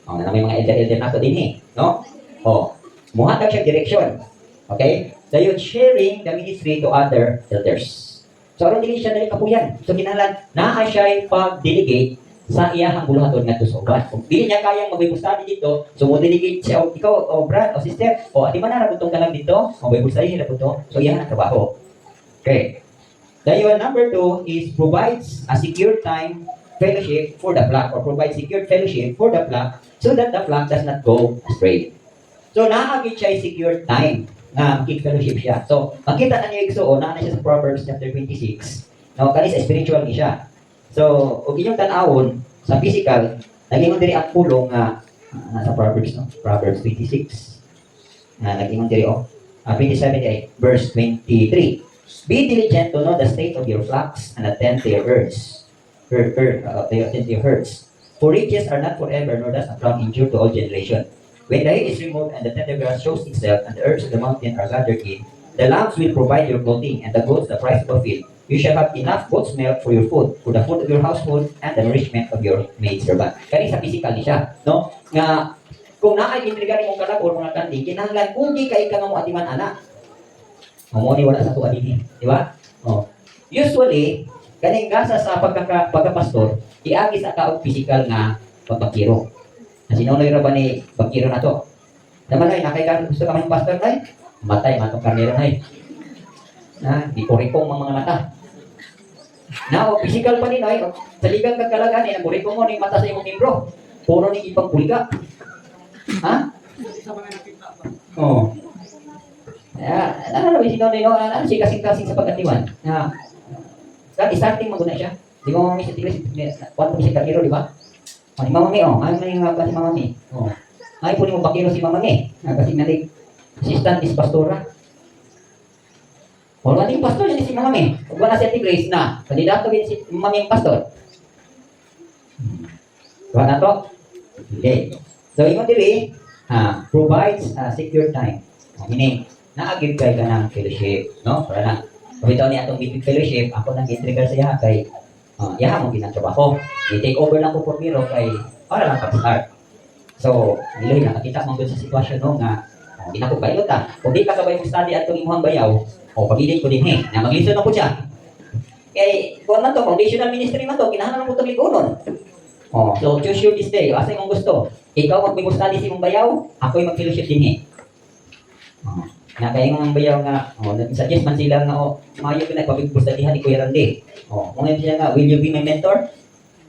O na may mga elder-elder nato din no? O muhatag siya direction. Okay? Dayon sharing the ministry to other elders. So aron dili siya dali kapuyan. So kinahanglan naa siya pag-delegate sa iyahang buluhaton ngadto sa uban. Kung dili niya kayang mag-Bible study dito, so mo delegate siya o ikaw o brad o sister o ati man ra butong ka lang dito, o Bible study ra buto. So iyang trabaho. Okay. Dayon number 2 is provides a secure time fellowship for the flock or provide secure fellowship for the flock so that the flock does not go astray. So naagit siya secure time na makik-fellowship siya. So, makita na niyo igsuon, na siya sa Proverbs chapter 26. Now, kani sa spiritual ni siya. So, og inyong tan-awon sa physical, naging diri ang pulong nga nasa Proverbs, no? Proverbs 26. Naging diri 27 verse 23. Be diligent to know the state of your flocks and attend to your herds. Attend to your herds. For riches are not forever, nor does a crown endure to all generation. When the hay is removed and the tender grass shows itself, and the herbs of the mountain are gathered in, the lambs will provide your clothing, and the goats the price of a field. You shall have enough goat's milk for your food, for the food of your household, and the nourishment of your maidservant. Kani sa physical ni siya, no? Nga, kung naay intriga ni mong kanak o mga kandi, kinahanglan kung di kay ka nga mo atiman anak. Mo ni wala sa tuwa din, di ba? Oh. Usually, kaning gasa sa pagkapastor, iagi sa kaog physical nga pagpakiro. Na sinunoy ra ba ni bakiro na to? Naman ay nakay gusto ka man pastor ay matay matong karnero na di kurikong mga mata. Now, physical pa ni ay sa ligang kagkalagan ni kurikong mo ni mata sa imong membro. Puro ni ipang bulga. Ha? Oh. Ano ba sinunoy no? Ano si kasing-kasing sa pagkatiwan? Na starting maguna siya. Di mo mi sa tigres, kwento si karnero, di ba? Ay, Mama Mi, ay may nga si Mama Mi. Ay, puli mo bakiro si Mama Mi. Kasi nalig, assistant is pastora. Wala nating pastor yan si Mama Mi. Huwag ba na si Ate Grace na, kandidato din si Mama Mi pastor. Diba na to? Okay. So, yung dili, provides secure time. Meaning, naagib kay ka ng fellowship, no? Para na, pabitaw niya itong big fellowship, ako nang i-trigger sa iya kay yaha mo ginagtrabaho. I-take over lang ko for Miro kay para lang pag-start. So, niloy na, nakita mo doon sa sitwasyon no, nga ginako kayo ta. Kung di ka sabay mo study at itong imuhang bayaw, pag-ilit ko din na mag-listen na po siya. Kaya, kung man to, foundational ministry man to, kinahanglan mo itong ligunon. So, choose you this day. Asa yung gusto. Ikaw mag-Bible study sa imong bayaw, ako'y mag-fellowship din na kaya ng bayaw nga, suggest man sila nga, mayo ka na, pabig-Bible studyhan ni Kuya Randy. Ngayon siya nga, will you be my mentor?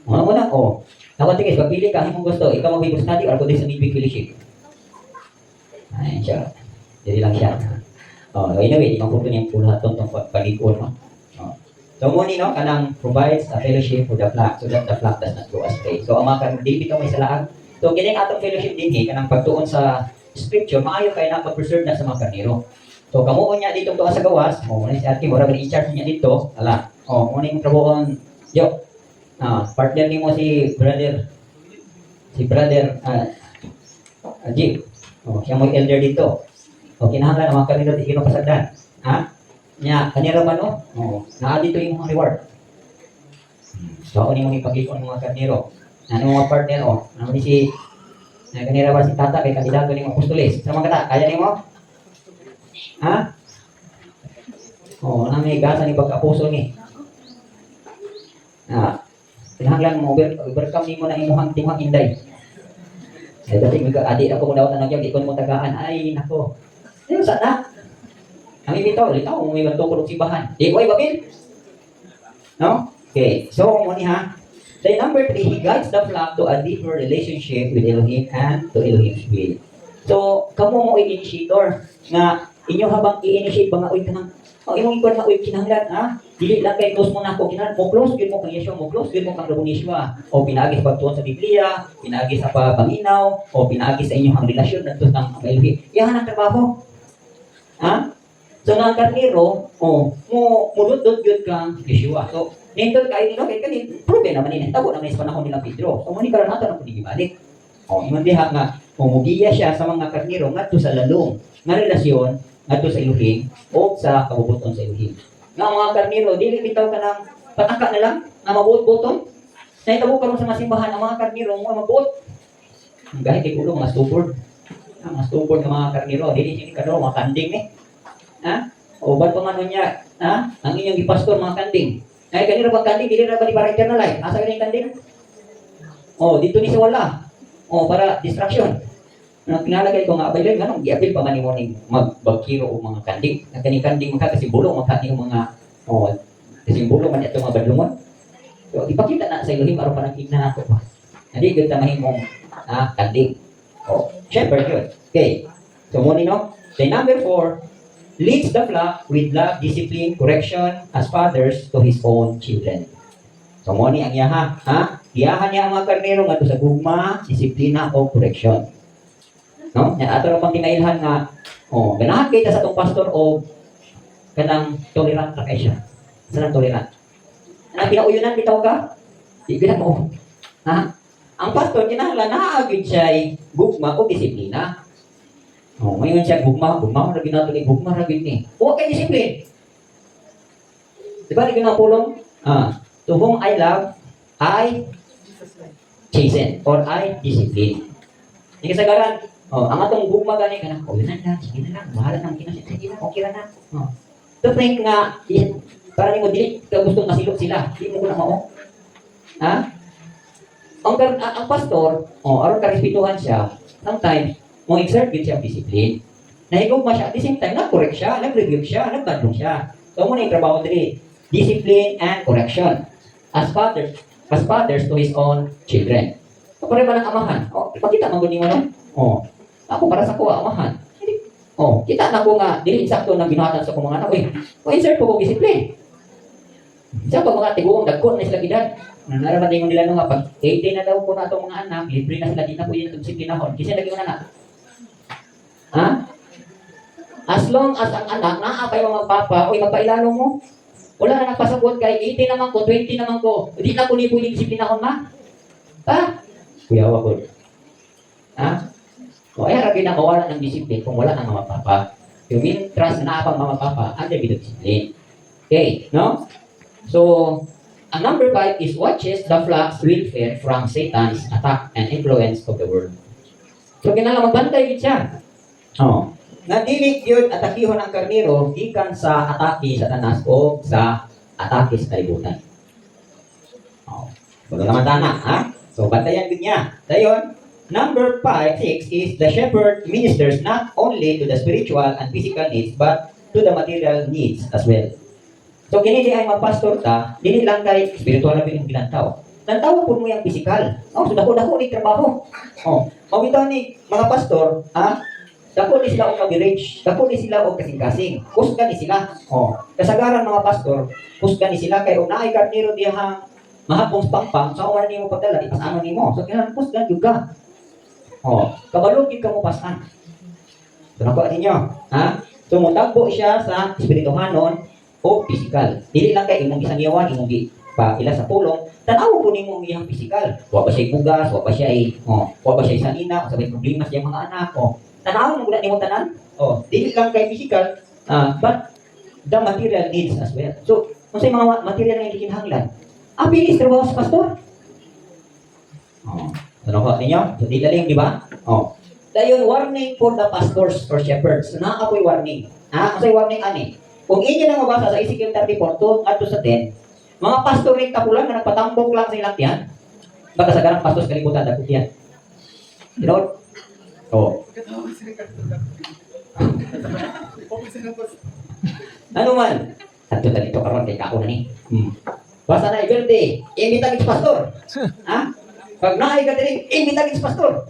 Mo na, Ako tingis, pagpili ka, kung gusto, ikaw mag-Bible study or ako din sa big fellowship. Ayan siya. Dili lang siya. Anyway, di maputo niyang pulaton itong pag-ikon, no? So, muni, no, kanang provides a fellowship for the flock so that the flock does not go astray. So, ang mga kanang bitaw may salaang. So, gining atong fellowship din, kanang pagtuon sa scripture, maayo kayo na pag-preserve na sa mga karnero. So, kamuon niya dito tuwa sa gawas, muna si Ate, mura i-charge niya dito, muna yung trabuhon, partner ni mo si brother Jim. Siya mo elder dito. Kinahanglan ang mga karnero di kinapasagdan. Nya, kanira man naa dito yung mga reward. So, ako ni mo ipag-ikon mga karnero. Ano mga partner, ano ni si kanira ba si tata kay kandidato ni mga apostoles. Sa mga kata, kaya ni mo? Na may gasa ni pagka-apostol ni. Kinahanglan mo, welcome ni mo na imuhang timang inday. Dati adik ako muna ako tanong ikon mo tagaan. Ay, nako. Ayun, sana. Ang ibitaw, litaw, may magtukulog simbahan. Di ko ay babil. No? Okay, so, muna ha. Then number 3, he guides the flock to a deeper relationship with Elohim and to Elohim's will. So, kamo mo initiator nga inyo habang i-initiate ba nga uy kanang imong ikon nga uy kinahanglan dili lang kay close mo na ako kinahanglan mo close gyud mo kang Yeshua mo close gyud mo kang Rabboni o pinaagi sa pagtuon sa Biblia, pinaagi sa pagpaminaw o pinaagi sa inyong relasyon ngadto sa Elohim. Iyahan ang trabaho. So, nang karnero, muludod yun kang Yeshua. So, Nindot kayo nino kay kanin, proven naman ni tabo naman sa panahon nila Pedro. So muni karon nato nang gibalik. O imong diha nga umugiya siya sa mga karniro ngadto sa lalong nga relasyon ngadto sa Elohim o sa kabubuton sa Elohim. Nga ang mga karniro dili bitaw ka ng pataka na lang nga mabuot-buton. Nahitabo karon sa masimbahan ang mga karniro mo mabuot. Gahit kay kulo mga stupid. Mga stupid nga mga karniro dili sini kadto mga kanding ni. Ha? O ba't pa man niya, ha? Ang inyong ipastor mga kanding. Ay kanino pag kanding dili ra ba di para eternal life? Asa ganing kanding? Oh, dito ni sa wala. Oh, para distraction. Nang pinalagay ko nga abay lang ganun, giapil pa man ni morning magbagkiro og mga kanding. Ang kaning kanding magkakasimbolo magkati yung mga kasimbolo man ito mga badlungon. So ipakita na sa Elohim aron pa nang ina ako pa. Hindi gyud ta mahimong kanding. Oh, shepherd yun. Okay. So mo no. Then number 4, leads the flock with love, discipline, correction as fathers to his own children. So mo ni ang yaha, ha? Iyahan niya ang mga karnero ngadto sa gugma, disiplina o correction. No? Yan ato ra pang kinailhan nga ganahan kay ta sa tong pastor o kanang tolerant ra kay siya. Sa tolerant. Ana pinauyonan bitaw ka? Di gid mo. Ha? Ang pastor kinahanglan naagid siya gugma o disiplina. Ngayon siya gugma ra ginato ni gugma ra gid ni. Wa kay disiplin. Di ba ni ginapulong? To whom I love, I chasten or I discipline. Hindi kasagaran, ang atong gugma gani ka na, yun na, sige na lang, bahala nang kinasin, sige na, okay na. To think nga, para ni mo dili ka gustong masilok sila, hindi mo ko na mao. Ha? Ang pastor, aron ka respetuhan siya, sometimes, mo exert yun siya discipline. Nahigugma siya, at the same time, nag-correct siya, nag-rebuke siya, nagbandong siya. So, mo na yung trabaho dili, discipline and correction. As fathers to his own children. So, pare ba ng amahan? Ipakita mo ni mo no? Ako para sa kuha amahan. Kita na ko nga dili insakto nang binuhatan sa kong mga anak. Insert ko discipline. Sa pag mga tiguong dagkon na sila gidad. Naraman din nila nga pag 18 na daw ko na itong mga anak, libre na sila din na po yun itong disiplinahon. Kasi lagi mo anak. Ha? As long as ang anak naapay mo magpapa, magpailalo mo. Wala na nagpasagot kay 18 naman ko, 20 naman ko. Hindi na ko ni pwedeng disiplina ko ma. Ha? Kuya ko. Ha? Kaya ragi na mawala ng disiplin kung wala ng mga papa. Yung trust na naapang mga papa, under with discipline. Okay, no? So, ang number 5 is watches the flock's welfare from Satan's attack and influence of the world. So, kinala magbantay yun siya. Nadilig yun atakihon ang karniro gikan sa atake sa tanas o sa atake sa kalibutan. Bago naman tana, ha? So, bantayan din niya. Dayon, number 5, 6 is the shepherd ministers not only to the spiritual and physical needs but to the material needs as well. So, kini di ay magpastor ta, dili lang kay spiritual na bilantaw. Lantaw po mo yung physical. So, dako-dako ni trabaho. Mabitaw ni mga pastor, ha? Dako ni sila o mag-rage, dako ni sila o kasing-kasing. Kusga ni sila. Kasagaran mga pastor, kusga ni sila kay una ay karniro diyang mahapong pangpang, sa wala ni mo pagdala, ipasano ni mo. So, kailangan kusga juga. Kabalog yung kamupasan. So, nakuha ninyo. Ha? So, mutagbo siya sa espirituhanon o physical. Dili lang kay imong gisanyawan, imong ila sa pulong, tanaw po nimo ang iyang physical. Wa ba siya bugas, wa ba siya sanina, o sabay problema sa mga anak, tanaw mo gud nimo tanan. Dili lang kay physical, but the material needs as well. So, unsay mga material nga gikinahanglan? Bilis trabaho sa pastor. Ano ko ninyo? So, di daling, di ba? Dayon warning for the pastors or shepherds. Na ako'y warning. Unsay warning ani? Kung inyo na mabasa sa Ezekiel 34 at sa 10, mga pastor rin kapulan na nagpatambok lang sa ilang tiyan, baka sa ganang pastor sa kalibutan, dagkot yan. You know? Ano man? Tanto dito karon kay kako na ni. Basta na i-birthday, imbita kit pastor. Pag naay ka diri, imbita kit pastor.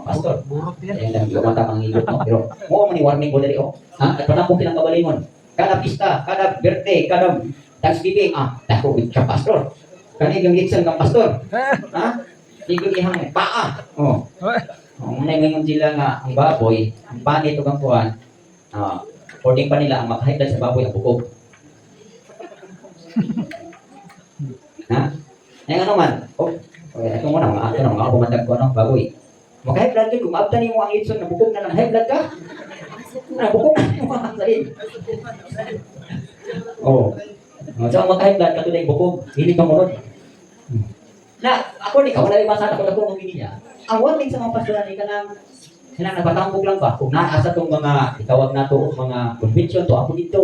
Pastor. Burot yan. Ayun lang yung mata pang ilot mo. Pero mo man ni warning ko diri nagpatambok silang kabalingon. Kada pista, kada birthday, kada Thanksgiving, dako with ka pastor. Kani yung litsan ng pastor. Siguro ihang paa. Unay ngayon sila nga ang baboy, ang panit o ang kuhan, according pa nila, ang makahitad sa baboy ang bukog. Ha? Ay ano man. Oh, ito muna mga pumatag ko baboy. Maka-high blood ka, kung maabtan mo ang itson, nabukog na ng high blood ka. Nabukog na mo ang salin. Oh. So ang maka-high blood, katulad yung bukog, hindi ka munod. Na, ako ni ka, wala rin masana ko na kung umini niya. Ang one thing sa mga pastoran, kailangan nagpatambog lang ba? Kung naasa itong mga, itawag na ito, mga convention to, ako dito,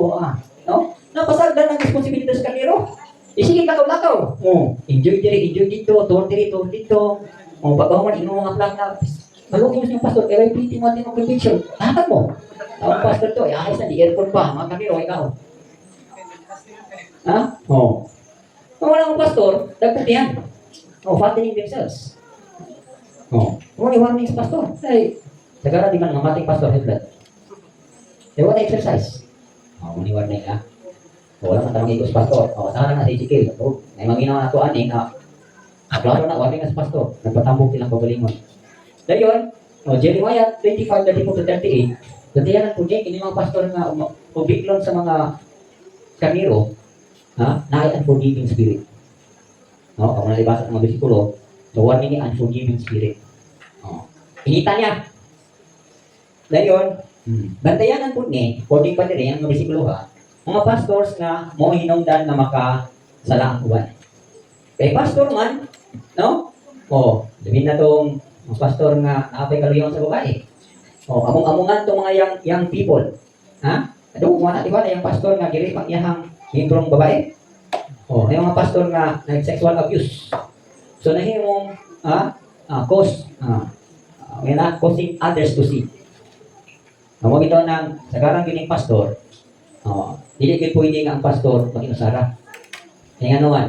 no? Napasagdan ng responsibilidad sa kaniro. Sige, lakaw-lakaw. Oh, enjoy dito, tour dito. Oh, pagkahuman, inom mga plaka. Malugin mo siyang pastor, kaya ipitin mo natin ng convention. Tahan mo. Tawag pastor to, ayos na, di aircon pa, mga kaniro, ikaw. Ha? Oh. Kung wala mong pastor, nagputihan. Oh, fattening themselves. Oh, warning sa pastor. Ay, sagara di man mamatay pastor headblood. They want exercise. Oh, warning ha. Oh, wala man tanong ikos pastor. Oh, sana na si Ezekiel. Oh, may maginawa na to aning na. Klaro na warning sa pastor. Nagpatambok silang pagalingon. Dayon, oh, Jeremiah 25:34-38. Gantiyan po din ini mga pastor nga ubiklon sa mga kaniro, ha? Naay unforgiving spirit. No, kung nalibasa ng mga bersikulo, so warning ni unforgiving spirit. Oh. Inita niya. Dayon, bantayanan po ni, according pa rin ang mga bersikulo ha, mga pastors nga mo hinungdan na makasala ang uwan. Kay pastor man, no? Oh, sabihin na tong mga pastor nga naapay kaluyon sa babae. Oh, among-amungan tong mga young people. Ha? Ano mo na di ba yung pastor nga giri pang iyang membrong babae? Oh, yung mga pastor nga nag-sexual abuse. So nahimong causing others to sin. Ang mga ito ng sagarang gining pastor, dili gid pwede nga ang pastor maginusara. Kaya nga naman,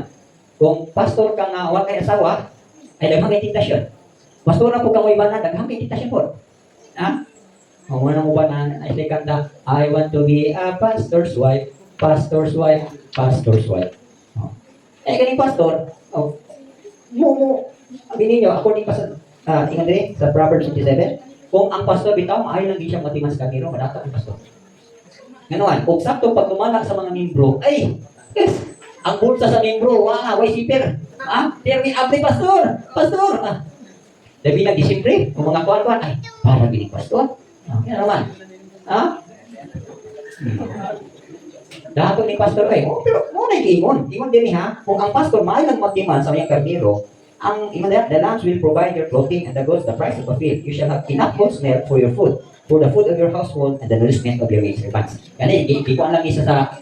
kung pastor ka nga wala kay asawa, ay daghang kay tentasyon. Pastor na po ka mo iba na, daghang kay tentasyon po. Ha? Kung ano mo ba na ay kanta, I want to be a pastor's wife, pastor's wife, pastor's wife. Eh, kaning pastor, sabi ninyo, according pa sa, sa Proverbs 27, kung ang pastor bitaw, maayon lang din siyang matimas kaniro, madata ang pastor. Ganoon, kung sakto pag tumala sa mga membro, ay, yes, ang bulsa sa membro, way zipper. There we have the pastor, Dabi na, siyempre, kung mga kuwan-kuwan, ay, para binig pastor. Yan naman. Dato ni pastor ay, pero mo na iingon din ha. Kung ang pastor maayo lang magtiman sa iyang kardero, ang the lambs will provide your clothing and the goods, the price of the field. You shall have enough goat's milk for your food, for the food of your household, and the nourishment of your servants. Kani, di ko lang isa sa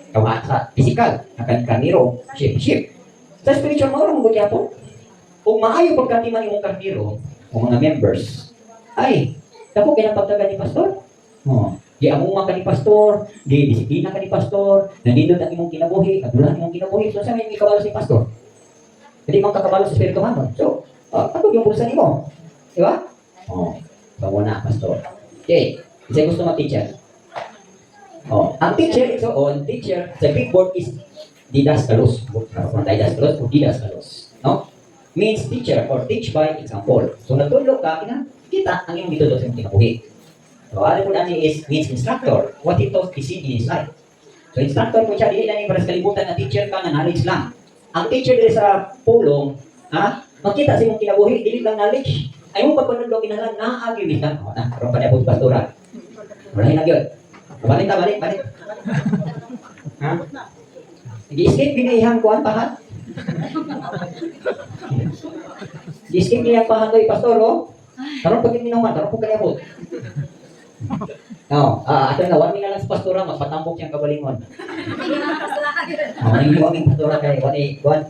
physical, na kardero, sheep. Sa spiritual mo ron mo po. Kung maayo pagkatiman imong kardero, o mga members, ay, dako kaya pagtagal ni pastor. Di among ka ni pastor, di disiplina ka ni pastor, nandito ang imong kinabuhi, kadulahan imong kinabuhi. So, saan may kabalo si pastor? Hindi mong kakabalo sa Espiritu Santo. So, ano yung bulsa nimo? Di ba? Bago na, pastor. Okay, isa gusto mag-teacher. Ang teacher, the big word is didaskalos. Didaskalos o didaskalos. No? Means teacher or teach by example. So, natulog ka, kita ang iyong mitulog sa kinabuhi. So, alam mo means instructor. What he taught is in his life. So, instructor po siya, dili lang yung para sa kalibutan na teacher ka na knowledge lang. Ang teacher dili sa pulong, makita sa imong kinabuhi, dili lang knowledge. Ay mong pagpanod daw kinahalan, naagimit lang. Karoon pa niya po pastora. Wala na yun. Balik. Gi-escape binayhan ko ang pahat. Gi-escape binayhan pahat ko, pastor, karoon pag minuman, karoon po kanyabot. Ato na, warning na lang sa pastora, magpatambok siyang kabalingon. Maning huwag yung pastora kay Juan.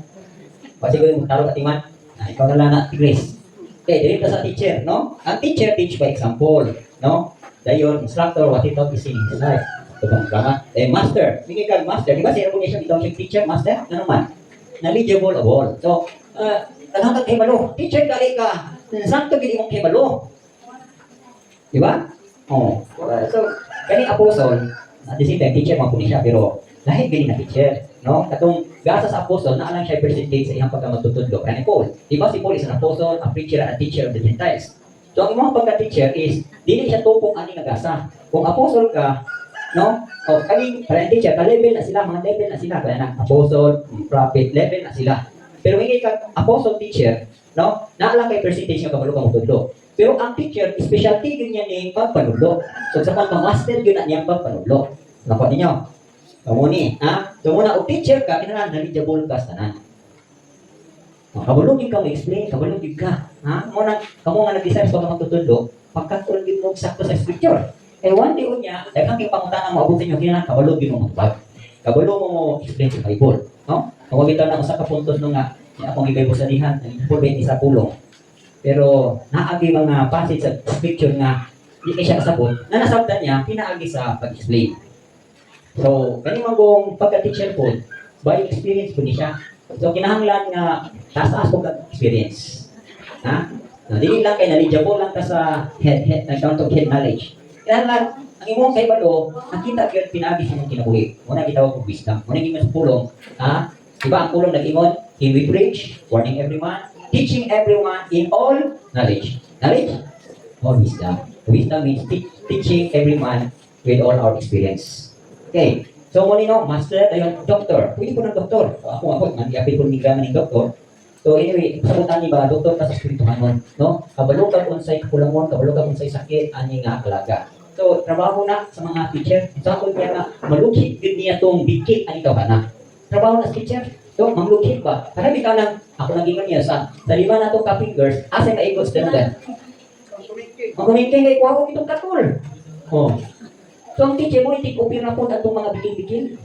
Kasi ko yung taro katiman. Ikaw na lang na, Grace. Okay, dito sa teacher, no? Ang teacher teach by example, no? Dayon, instructor, what he taught is in his life. Ito bang drama? Master. Bigay kag master. Di ba siya po niya siya itong teacher, master? Ano naman? Knowledgeable of all. So, naghangat kay malo. Teacher, dali ka. Sakto gini mong kay malo. Di ba? So, kani apostol, at the same time, teacher man po niya, pero lahit gani na teacher, no? Katong gasa sa apostol, naalang siya percentage sa iyang pagkamatutudlo. Kani Paul, di ba si Paul is an apostle, a preacher, and a teacher of the Gentiles. So, ang mga pagka-teacher is, dili siya tupong ani nagasa. Kung apostol ka, no? Kaling teacher, ka-level na sila, mga level na sila. Kaya na, apostle, prophet, level na sila. Pero hindi ka apostle teacher, no? Naalang kay percentage nga kabalo ka mo tudlo. Pero ang teacher, specialty yun niya ni pagpanudlo. So sa pagpamaster yun na niyang pagpanudlo. Nakuha ninyo? Kamu ni, ha? So muna, o teacher ka, kinalan, knowledgeable ka sa tanan. Kabulugin ka mo explain, kabulugin ka. Ha? Muna, kamu nga nag-design sa mga tutudlo, pagkatulogin mo sakto sa scripture. Eh, one day unya, daghang kay pangutangan mo abutin yung kinalan, kabulugin mo matubag. Kabulugin mo explain sa Bible. No? Kung wag ito na usa ka puntos nung nga, akong ibay sa dihan, pulbet isa pulong. Pero naagi mga passage sa scripture nga di kay siya kasabot, na nasabtan niya pinaagi sa pag-explain. So, kani man kung pagka-teacher po, by experience po ni siya. So, kinahanglan nga taas-taas po ka-experience. Ha? Dili lang kay knowledgeable lang ka sa head down to head knowledge. Kinahanglan ang imong kay balo, nakita gyud pinaagi sa imong kinabuhi. Muna gitawag og wisdom. Muna gimong sa pulong, ha? Diba ang pulong nag-ingon, he will preach, warning everyone, teaching everyone in all knowledge. Knowledge? All wisdom. Wisdom means teaching everyone with all our experience. Okay. So, muna no, master, tayo, doctor. Pwede po ng doktor. Ako, nag-i-appeal po ni grammar ng doktor. So, anyway, sabutan niyo ba, doktor ka sa spirituhan mo, no? Kabalo ka kung sa'y kulangon, kabalo ka kung sa'y sakit, ani nga akalaga. So, trabaho na sa mga teacher. Sa ako niya na, malukit din niya itong bigkit, ani ka ba na? Trabaho na sa teacher. So, manglukit ba? Karami ka nang, ako nang gingon niya sa lima na itong ka-fingers, asa ka ikot sa dagan. Magkumingking kay kuwako itong katul. Oh. So, ang teacher mo, itik-upir na po na itong mga bikil-bikil.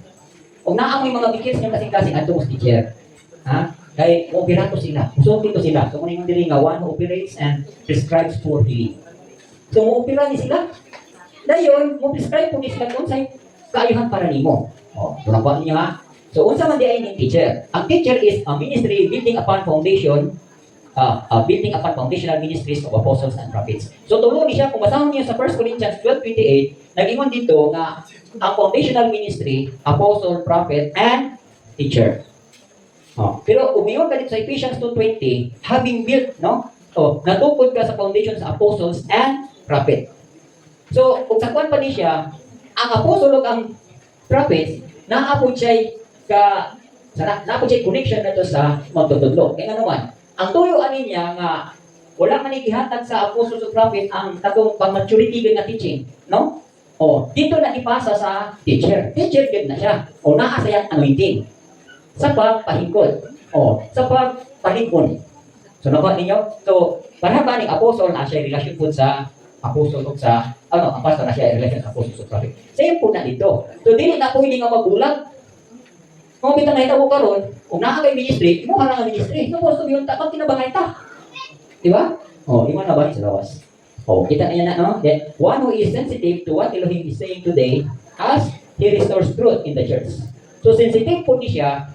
Kung naamoy mga bikil, siya kasing-kasing atong teacher. Ha? Kaya, operato sila. So, dito sila. So, kung yung dili nga, one who operates and prescribes for healing. So, mo-opera ni sila. Dayon, mo-prescribe po ni sila kung sa'y kaayuhan para nimo. Oh, tunakuha niyo ha. So, unsa man di ay ni teacher? Ang teacher is a ministry building upon foundation, building upon foundational ministries of apostles and prophets. So, tulo ni siya, kung basahon niyo sa 1 Corinthians 12:28, nag-ingon dito nga ang foundational ministry, apostle, prophet, and teacher. Oh, pero umiyon ka dito sa Ephesians 2:20, having built, no? Oh, natukod ka sa foundation sa apostles and prophet. So, kung sakwan pa ni siya, ang apostle ug ang prophet, naapod siya naapod siya connection na to sa magtutudlo. Kaya nga naman, ang tuyo ani niya nga wala man igihatag sa apostle ug prophet ang katong pang-maturity nga teaching, no? O, dito na ipasa sa teacher. Teacher gid na siya. O, naa sa iyang anointing. Sa pagpahingkod. O, sa pagpalikon. So, nakuha ninyo? So, para ba ni apostle na siya relasyon po sa apostle o sa, ang pastor na siya relasyon sa apostle o prophet. Same po na dito. So, dili na po hindi nga magulang. Kung bitang nakita mo karon, kung naa kay ministry, imo ka nga ministry. Supposed to be yung tapang kinabangay ta. Di ba? O, imo na ba sa lawas? O, kita niya na, no? That one who is sensitive to what Elohim is saying today as he restores truth in the church. So, sensitive po ni siya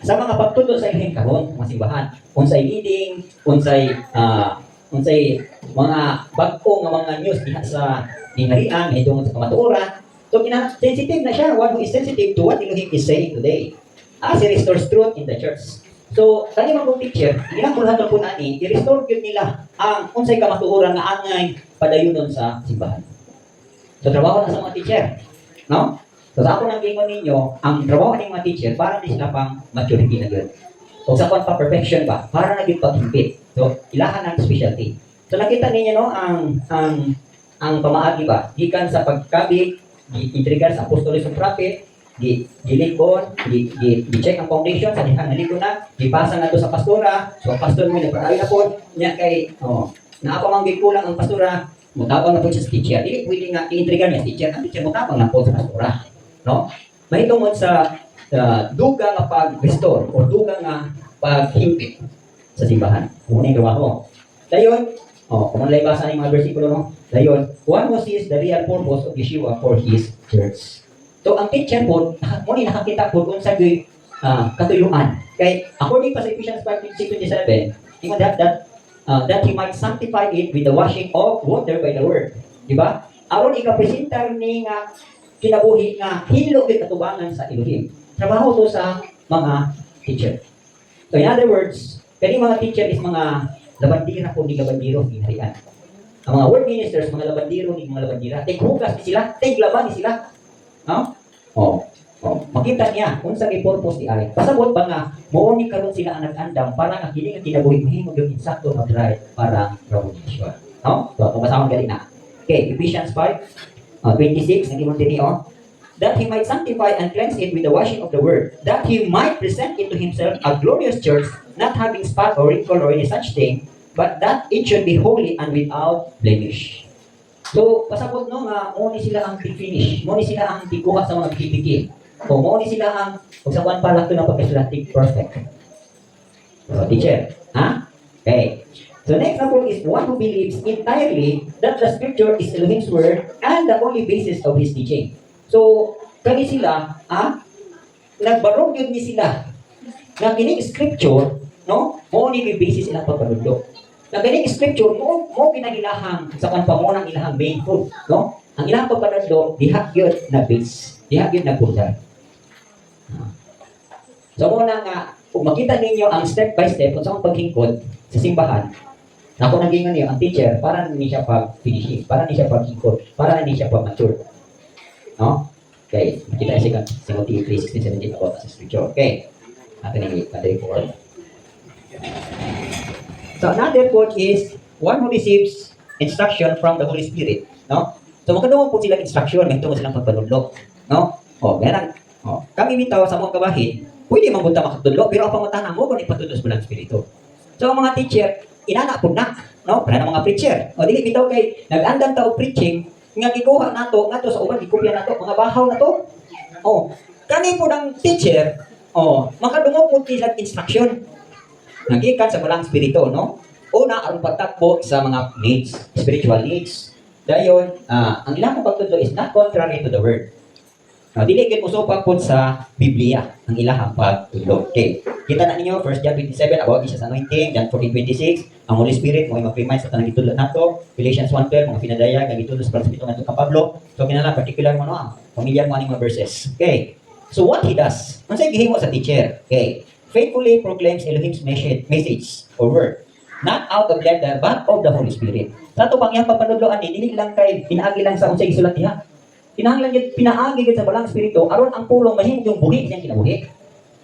sa mga pagtudlo sa Elohim karon, mga simbahan. Unsay leading, unsay mga bagko nga mga news diha sa dinarian, itong sa kamatuoran. So, sensitive na siya. One who is sensitive to what Elohim is saying today as he restores truth in the church. So, kani mga teacher, ilang pulhan po na ni, i-restore yun nila ang unsay kamatuoran nga angay padayunon sa simbahan. So, trabaho na sa mga teacher. No? So, sa ako nang gingon ninyo, ang trabaho ng mga teacher, para di sila pang maturity na yun. O sa kung pa-perfection ba, para na yun pag-impit. So, ilahan ang specialty. So, nakita ninyo, no, ang pamaagi ba, gikan sa pagkabig, i-trigger sa apostolis ng prophet, gilikon, i-check ang foundation, sa dihang naliko na, ipasa na to sa pastora, so ang pastor mo nagparayo na po, niya kay, naapamang gikulang ang pastora, mutabang na po siya sa teacher. Dili pwede nga i-trigger niya sa teacher, ang teacher mutabang na po sa pastora. No? Mahitungod sa duga nga pag-restore o duga nga pag-himpit sa simbahan. Muna yung gawa ko. Dayon, kung malay basa ng mga versikulo, no? Dayon, one who sees the real purpose of Yeshua for His church. So, ang teacher po, muna nakakita po kung sa katuyuan. Kaya, according pa sa Ephesians 5:27, that he might sanctify it with the washing of water by the word. Diba? Aron ikapresentar ni nga kinabuhi nga hilo ng katubangan sa Elohim. Trabaho to sa mga teacher. So, in other words, kani mga teacher is mga labandira po ni labandiro ni harian. Ang mga word ministers, mga labandiro ni mga labandira. Tighugas ni sila, tiglaban ni sila. No? Makita niya kung sa purpose di ay. Pasabot ba nga, mo ni karon sila ang nag-andam para nga kini nga kinabuhi mahimo gyud insakto nga drive para revolution. No? So, kung basahon gali na. Okay, Ephesians 5:26 nagimong dinhi that he might sanctify and cleanse it with the washing of the word, that he might present it to himself a glorious church, not having spot or wrinkle or any such thing, but that it should be holy and without blemish. So, pasabot no nga, mo ni sila ang finish, mo ni sila ang tiguha sa mga bikibiki. O mo ni sila ang, kung sa kuwan pala ito ng pagkasulatik perfect. So, teacher, ha? Okay. So, next example is one who believes entirely that the scripture is Elohim's word and the only basis of his teaching. So, kani sila, nagbarog yun ni sila na kining scripture, no? Mo ni basis ilang pagpanudlo. Na kining scripture, mo ginagilahang sa kanpamunang ilahang main food, no? Ang ilang pagpanudlo, diha yun na base. Diha yun na pundan. So, muna nga, kung makita ninyo ang step by step kung saan paghingkod sa simbahan, ako naging niyo ang teacher, para hindi siya pag-finishing, para hindi siya pag-hingkod, para hindi siya pag-mature. No? Okay, makita siya kan Timothy 3:16-17 about sa scripture. Okay. Natin yung another quote. So another quote is one who receives instruction from the Holy Spirit, no? So magkadungog po sila instruction, may tungo silang pagpanudlo, no? Meron. Kami bitaw sa mga kabahin, pwede mabunta makatudlo, pero ang pangutanan mo kung ipatudlo sa Bulang Espiritu. So ang mga teacher, inana po na, no? Para ng mga preacher. Dili bitaw kay nag-andam ta og preaching, nga gikuha nato sa uban gikopya nato mga bahaw nato. Kani po ng teacher, makadungog mo sila instruction. Nagikan sa Bulang Espiritu, no? Una ang pagtakbo sa mga needs, spiritual needs. Dayon, ang ilang pagtudlo is not contrary to the word. Dili gid usopa po sa Biblia ang ilahang pagtudlo. Okay. Kita na ninyo 1 John 27 about Jesus anointing, John 14:26, ang Holy Spirit mo mag-remind sa tanang gitudlo nato, Galatians 1:12 mga pinadaya nga gitudlo sa Espiritu ngadto ka Pablo. So kinahanglan particular mo no, familiar mo aning mga verses. Okay. So what he does? Unsay gihimo sa teacher? Okay. Faithfully proclaims Elohim's message or word, not out of letter but of the Holy Spirit. Sa to pangyang papanudloan ni dili lang kay pinaagi lang sa unsay gisulat diha. Kinahanglan gyud pinaagi gyud sa Bulang Espiritu aron ang pulong mahimo yung buhi siyang kinabuhi.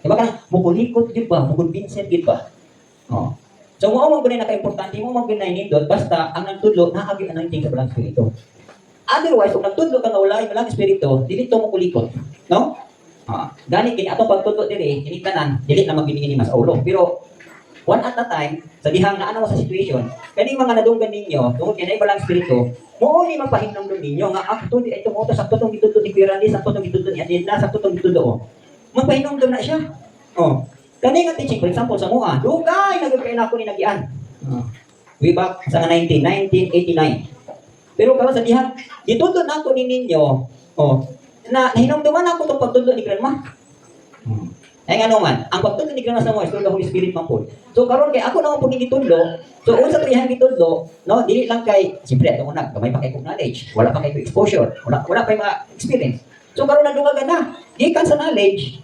Diba ka mukulikot gyud ba, mukonvincent gyud ba? So mo man gunay naka-importante mo man gunay nindot basta ang nagtudlo naagi anointing sa Bulang Espiritu. Otherwise kung nagtudlo ka nga wala Bulang Espiritu, dili to mukulikot, no? Gani kini atong pagtudlo diri, kini tanan, dili na magbiningi ni mas ulo. Pero one at a time, sa dihang naano sa situation, kani mga nadunggan ninyo, tungod kay nay Bulang Espiritu, mo ni magpahinumdum ninyo nga akto di ito mo to sakto tong gitudlo ni Pirani, sakto tong gitudlo ni Adina, sakto tong gitudlo. Magpahinumdum na siya. Kani nga teaching for example sa mua, dugay nagkay na ako ni nagian. Way back sa 1989. Pero karon sa dihang gitudlo na ako ni ninyo, na hinumduman ako tong pagtudlo ni Grandma. Ay nga naman, ang pagtudlo ni Grandma sa mo is through the Holy Spirit man po. So karon kay ako naman po gitudlo, so unsa to ihang gitudlo, no, dili lang kay siyempre atong una, gamay pa kay kog knowledge, wala pa kay kog exposure, wala pa mga experience. So karon nadugagan na, gikan sa knowledge,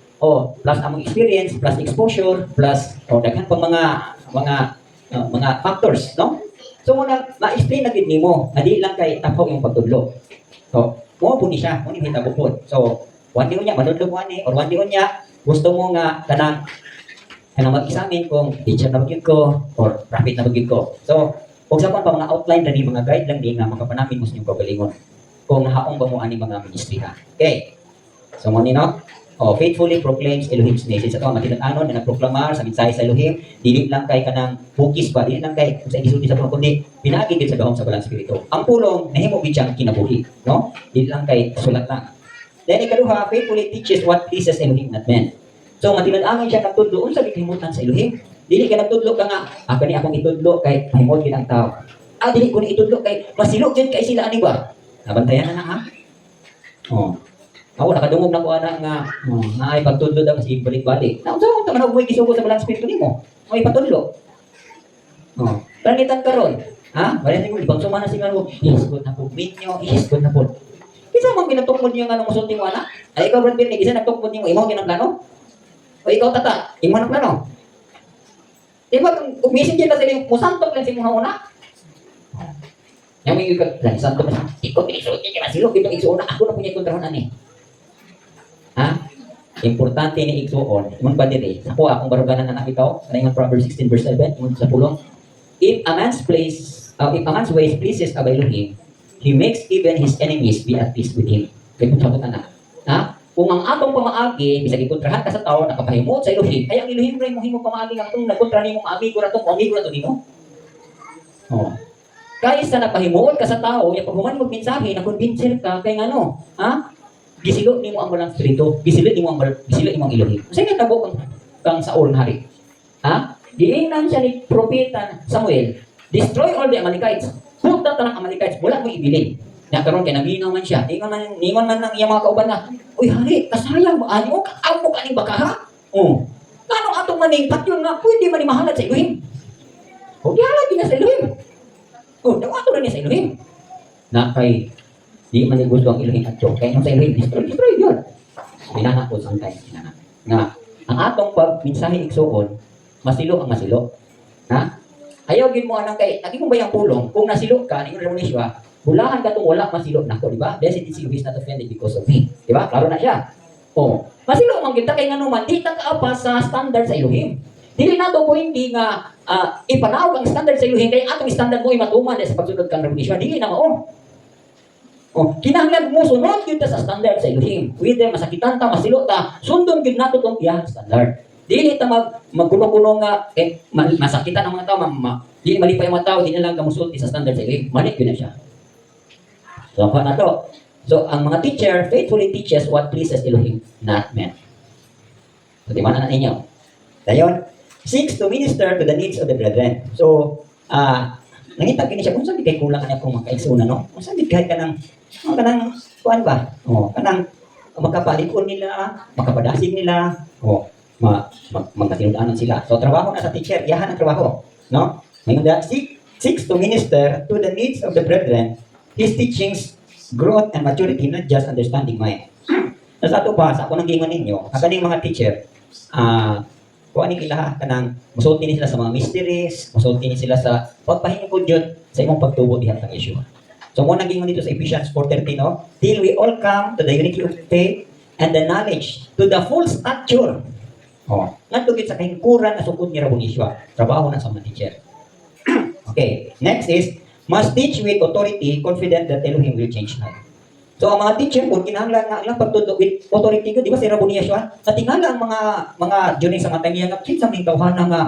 plus among experience, plus exposure, plus daghan pa mga factors, no? So muna ma-explain na gid nimo, na dili lang kay tapaw yung pagtudlo. So mo po ni siya, mo ni hitabo po. So one day unya manudlo mo ani or one day unya gusto mo nga kanang mag-examine kung teacher na bagid ko or prophet na bagid ko. So, kung sa pa mga outline na ni mga guide lang ni nga makapanamin mo sa inyong kagalingon. Kung nahaong ba mo ani mga ministry ha. Okay. So, mo ni no? Faithfully proclaims Elohim's message. Sa ito, matinan-anon na nagproklamar sa mensahe sa Elohim, dili lang kay kanang bukis ba, dili lang kay kung sa isulti sa pulong, kundi pinaagi din sa gahom sa Bulang Espiritu. Ang pulong, nahimo gid siyang kinabuhi, no? Dili lang kay sulat lang. Then ikaduha, faithfully teaches what pleases Elohim, not men. So matinan-anon siya nagtudlo unsa gid himutan sa Elohim. Dili ka nagtudlo ka nga, kani akong itudlo kay mahimot gid ang tao. Dili ko ni itudlo kay masilo gid kay sila ani ba? Nabantayan na ha. Ako nakadungog na ko ana nga ay pagtudlo daw kasi balik-balik. Na unsa man ta mo'y gisugo sa Bulang Espiritu nimo? Mo'y patudlo. Panitan karon. Bali mo ibang sumana sing ano, isgot na po minyo, isgot na po. Kisa man ginatukod niyo nga nang musulti mo ana? Ay ikaw Brad Birne, kisa nagtukod niyo imo ginamplano? O ikaw tata, imo na plano? Diba kung messenger ka sila, musantok lang si mga una. Yang may ikot, santok na, ikaw tinisulti ka na sila, itong igsuuna, ako na punya kontrahon ani. Importante ni igsuon, imong ba diri? Ako akong baruganan na nakitaw, kanang Proverbs 16 verse 7, imong sa pulong. If a man's ways pleases Elohim, he makes even his enemies be at peace with him. Kaya kung sagutan na. Ha? Kung ang atong pamaagi, bisag ikontrahan ka sa tao, nakapahimot sa Elohim, kaya ang Elohim rin mo himo pamaagi nga itong nagkontra ni mong amigo na itong amigo na ito nimo. Oh. Kaysa napahimuot ka sa tao, yung pag human mo mensahe, nakonbinsir ka, kaya nga no, ha? Gisilo ni mo ang walang spirito, gisilo ni mo ang Elohim. Kasi nga tabo kang Saul na hari. Ha? Giingnan siya ni Propeta Samuel, destroy all the Amalekites. Punta tanang Amalekites, wala mo ibilin. Nakaroon kaya naminaw man siya. Ningon man ng iyang mga kauban na, uy hari, kasayang mo, ani mo, kaamo ka ni baka ha? Oh. Kanong atong maning patyon nga, pwede man mahalad sa Elohim. O, dihalagin na sa Elohim. Oh, dawato rin niya sa Elohim. Na kay, di man gusto ang Elohim at Diyos. Kaya yung sa Elohim, destroy yun. Minana po sa tayo, minana. Nga, ang atong pag-minsahe iksoon, masilo ang masilo. Ha? Ayaw gin mo anang kay, lagi mo ba yung pulong, kung nasilo ka, ningon mo ni siya, bulahan ka itong wala masilo nako, di ba? Blessed is he who is not offended because of me. Di ba? Klaro na siya. Oh, masilo man kita kay nganuman, di ta kaapa sa standard sa Elohim. Dili na to po hindi nga ipanawag ang standard sa Elohim, kaya atong standard mo ay matuman sa pagsunod kang rebunisyon. Dili na mao. Oh, kinahanglan mo sunod yun ta sa standard sa Elohim. Whether masakitan ta, masilo ta, sundon gyud nato tong iyang standard. Dili ta magkuno-kuno nga masakitan ang mga tao, dili malipay ang mga tao, di na lang kamusulti sa standard sa Elohim. Mali yun na siya. So, pa na to. So, ang mga teacher faithfully teaches what pleases Elohim, not men. So, di ba na ninyo? Dayon, seeks to minister to the needs of the brethren. So, nangitag kini siya, kung saan di kay kulang kanya kung makaisuna, no? Kung saan di kay kanang, kuhan ba? Kanang, makapalikon nila, makapadasig nila, magkasinundanan sila. So, trabaho na sa teacher, iyahan ang trabaho, no? Ngayon, seeks to minister to the needs of the brethren. His teachings, growth and maturity, not just understanding mind. So, sa ito pa, sa ako nang gingon ninyo, kagaling mga teacher, kuha ni kila kanang musulti ni sila sa mga mysteries, musulti ni sila sa pagpahingkod yun sa imong pagtubo diha sa issue. So, mo nang gingon dito sa Ephesians 4:13, no? Till we all come to the unity of faith and the knowledge, to the full stature. Ngadto gid sa kahingkuran na sukod ni Rabong Iswa. Trabaho na sa mga teacher. Okay, next is must teach with authority, confident that Elohim will change now. So ang mga teacher po, kinahanglan nga ilang pagtudlo with authority ko, di ba si Rabonias yun? Natingala ang mga during sa matang niya nga, kinsang ning tawhana nga,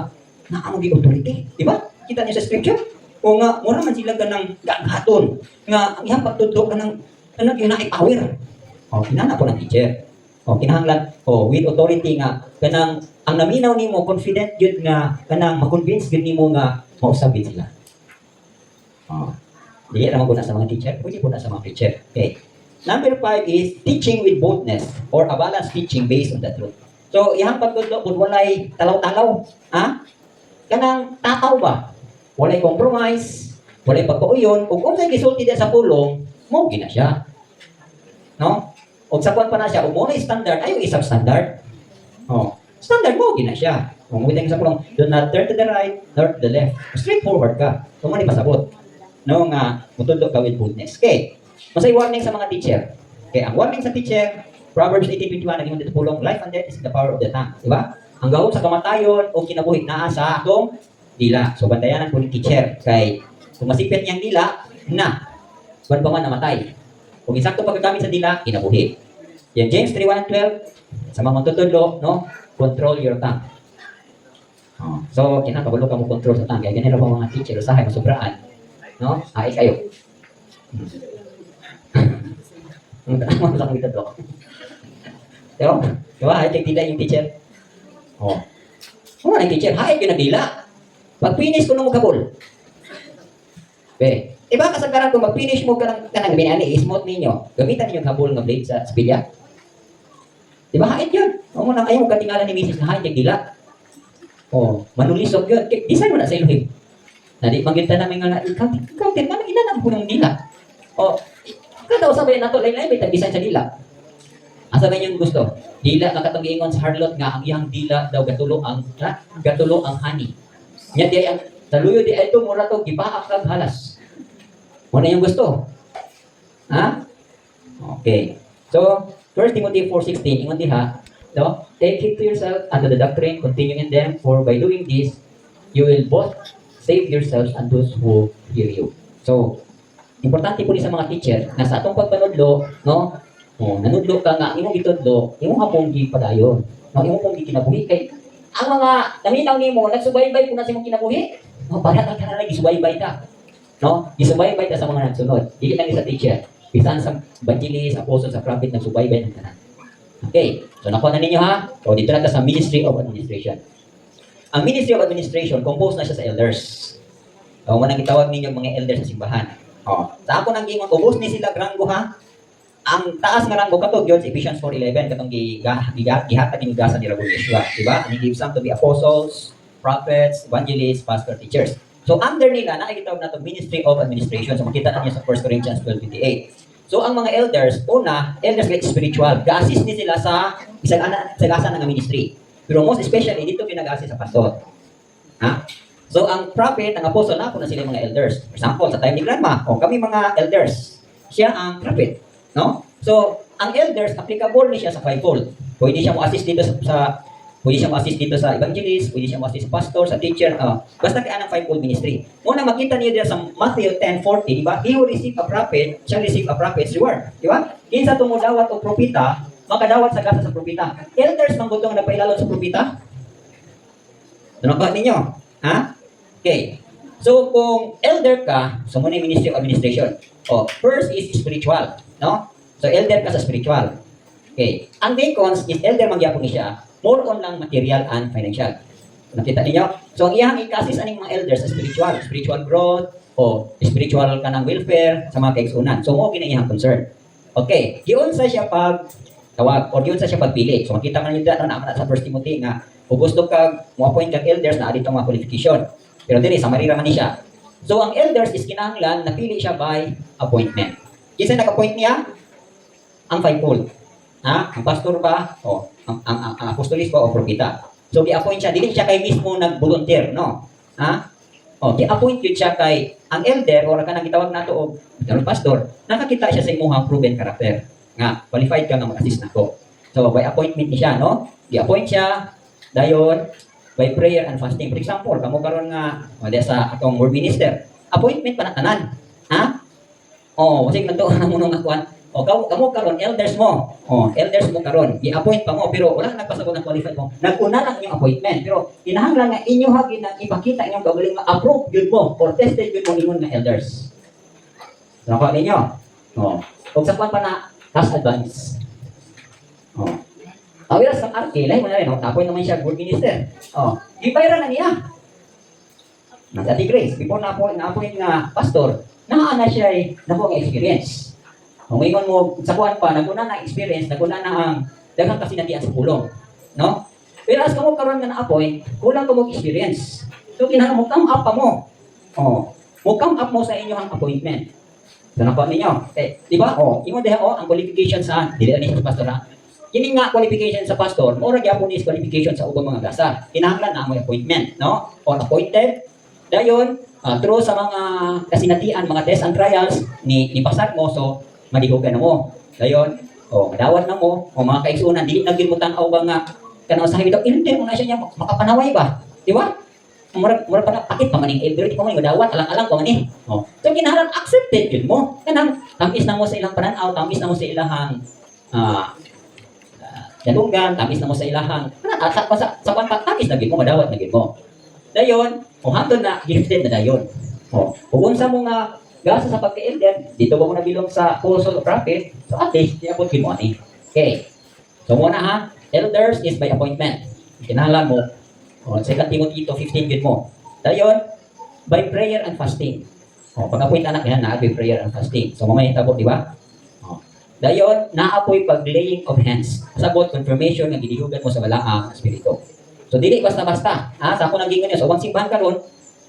naamog yung authority, di ba? Kita niyo sa scripture? O nga, mura man sila ganang gagaton, nga ang iyang pagtudlo ka ng power. O, kinahanglan po ng teacher. O, kinahanglan, with authority nga, kanang, ang naminaw nimo confident yun nga, kanang makonvince yun nimo nga, mausabin sila. Hindi naman po na sa mga teacher, pwede po na sa mga teacher. Okay. Number 5 is teaching with boldness or a balanced teaching based on the truth. So, ihang pagtudlo kung walay talaw-talaw. Kanang tataw ba? Walay compromise, walay pagpauyon, kung sa'y gisulti din sa pulong, mo gina siya. No? O sa kwan pa na siya, kung mo na standard, ayaw isang standard. Standard mo gina siya. Kung mo sa pulong, do not turn to the right, nor to the left. Straightforward ka. Kung mo ni pasabot. No, nga, mutudlo ka with boldness. Okay. Masay warning sa mga teacher. Okay, ang warning sa teacher, Proverbs 18:21, naging dito pulong, life and death is in the power of the tongue. Diba? Ang gahom sa kamatayon o kinabuhi naa sa atong dila. So, bantayanan po ni teacher. Kay, kung masipit niyang dila, na, buwan pa man namatay. Kung isakto pagkagamit sa dila, kinabuhi. Yan, James 3:1-12, sa mga matutudlo, no? Control your tongue. So, kinakabulo ka mo control sa tongue. Kaya ganito po mga teacher, usahay, masubraan. No? Ay kayo. Ang tanong mo sa mga ito. Diba? Ay, dila yung teacher. Ano yung teacher? Hay, pinagdila. Pag-finish ko nung magkabol. Diba kasagaran kung mag-finish mo ka ng binani, i-smooth ninyo. Gamitan ninyo kabol ng blade sa spilya. Diba? Hay, yun. Ayaw mo katingalan ni Mrs. na hay, dila. Manulisog yun. Design mo na sa Elohim. Nadi magita namin nga ikaw din naman ilan ang punong dila. Kada usabay nato lain-lain may tagisan sa dila. Asa ba yung gusto? Dila nakatong giingon sa harlot nga ang iyang dila daw gatulo ang honey. Nya di ang taluyo di ay mura to gibaak kag halas. Mo na yung gusto. Ha? Okay. So, 1 Timothy 4:16 ingon diha, No? Take it to yourself unto the doctrine, continue in them, for by doing this, you will both save yourselves and those who hear you. So, importante po ni sa mga teacher na sa atong pagpanudlo, no? Nanudlo ka nga imong gitudlo, imong hapong gipadayon. No, imong pong gikinabuhi kay ang mga naminaw nimo nagsubaybay po na sa imong kinabuhi. No, para ka na gisubaybay ka. No? Gisubaybay ka sa mga nagsunod. Dili lang sa teacher. Bisan sa evangelist, apostle, sa prophet nagsubaybay ng tanan. Okay. So nakuha na ninyo ha? O dito na sa Ministry of Administration. Ang Ministry of Administration, composed na siya sa elders. O manang itawag ninyo mga elders sa simbahan. O, sa ako nang gingon, ubos ni sila granggo ha? Ang taas nga ranggo katog yun sa Ephesians 4:11 katong gihatag ni gasa ni Rabbi Yeshua, di ba? And he gives some to the apostles, prophets, evangelists, pastors, teachers. So under nila nakikitawag nato Ministry of Administration. So makita na niyo sa 1 Corinthians 12:28. So ang mga elders, una, elders like spiritual. Ga-assist ni sila sa isagasan ng ministry. Pero most especially dito pinag-assist sa pastor. Ha? So ang prophet, ang apostle na po na sila mga elders. For example, sa time ni Grandma, kami mga elders. Siya ang prophet. No? So, ang elders, applicable ni siya sa fivefold. Pwede siya mo-assist dito pwede siya mo-assist dito sa evangelist, pwede siya mo-assist sa pastor, sa teacher, basta kaya ng fivefold ministry. Muna makita niyo dito sa Matthew 10:40, di ba? He who receive a prophet shall receive a prophet's reward. Di ba? Kinsa tumudawat o propita, makadawat sa gasa sa propita. Elders man gutong nagpailalon sa propita. Ano ba ninyo? Ha? Okay. So, kung elder ka, so muna yung Ministry of Administration. First is spiritual. No? So, elder ka sa spiritual. Okay. Ang deacons is elder magyapon ni siya. More on lang material and financial. Nakita niyo? So, ang iyang ikasis aning mga elders sa spiritual. Spiritual growth, o spiritual ka ng welfare sa mga kaigsunan. So, mo ginang iyang concern. Okay. Yun sa siya pag tawag, or yun sa siya pagpili. So, makita ka niyo dito na sa 1 Timothy nga, kung gusto ka mo-appoint kang elders na adito mga qualification. Pero dili, sa marira man ni siya. So, ang elders is kinahanglan napili siya by appointment. Kinsa nag-appoint niya? Ang fivefold. Ha? Ang pastor ba? O, ang apostolist ba o propeta? So, di-appoint siya. Dili siya kay mismo nag-volunteer, no? Ha? O, di-appoint yun siya kay ang elder o ka nang gitawag nato o pastor, nakakita siya sa imuhang proven character. Nga, qualified ka nga mag-assist nako. So, by appointment ni siya, no? Di-appoint siya, dayon, by prayer and fasting. For example, kamo karon nga sa atong word minister, appointment pa na tanan. Ha? Kasi nagtuon na mo nung akuan. Kamo karon elders mo. Elders mo karon. I-appoint pa mo pero wala nagpasabot ng qualified mo. Naguna lang inyong appointment pero kinahanglan nga inyo hagi na ipakita inyong kaugaling nga approve gyud mo or tested gyud mo ingon nga elders. Nako ninyo. Kung sa pa na task advance. Awiras ng arke, lahi mo na rin, tapoy naman siya, good minister. Ibayran na niya. Nasa Ate Grace, before na-appoint nga pastor, na siya ay nakuha nga experience. Kung mayroon mo, sa kuhan pa, naguna na experience, naguna na ang daghang kasinatian sa pulong. No? Pero as kamo karon nga na-appoint, kulang ka mo experience. So, kinahanglan mo, come up pa mo. Come up mo sa inyong appointment. So, nakuha ninyo. Di ba? Imo deha, ang qualification sa, dili na sa pastor ha? Kini nga qualification sa pastor, mura gyapon is qualification sa ubang mga gasa. Kinahanglan na mo appointment, no? Or appointed. Dayon, through sa mga kasinatian, mga tests and trials ni pasar mo, so malihugan na mo. Dayon, madawat na mo, mga kaigsunan, dili na gyud mo tan-aw ba nga kanaw sa hibitaw, hindi mo na siya niya makapanaway ba? Di ba? Mura pa na pakit pa maning elder, di pa man madawat, alang-alang pa man eh. So kinahanglan accepted yun mo. Kanang tamis na mo sa ilang pananaw, tamis na mo sa ilahang dalunggan, tamis na mo sa ilahang. Sa panta, tamis na gid mo, madawat na gid mo. Dayon, hangtod na gifted na dayon. Kung unsa mo nga gasa sa pagka-elder, dito ba mo nabilong sa apostle o prophet, so at least, iabot gid mo ani. Okay. So muna ha, elders is by appointment. Kinahanglan mo. 2 Timothy 2:15 gid mo. Dayon, by prayer and fasting. Pag-appoint anak yan, na by prayer and fasting. So mamaya tabo, di ba? Dayon, naapoy pag-laying of hands. Sabot, confirmation ng ginihugan mo sa balaang espiritu. So, dili basta-basta. Sa ako naging ganyan. So, ang simbahan karon,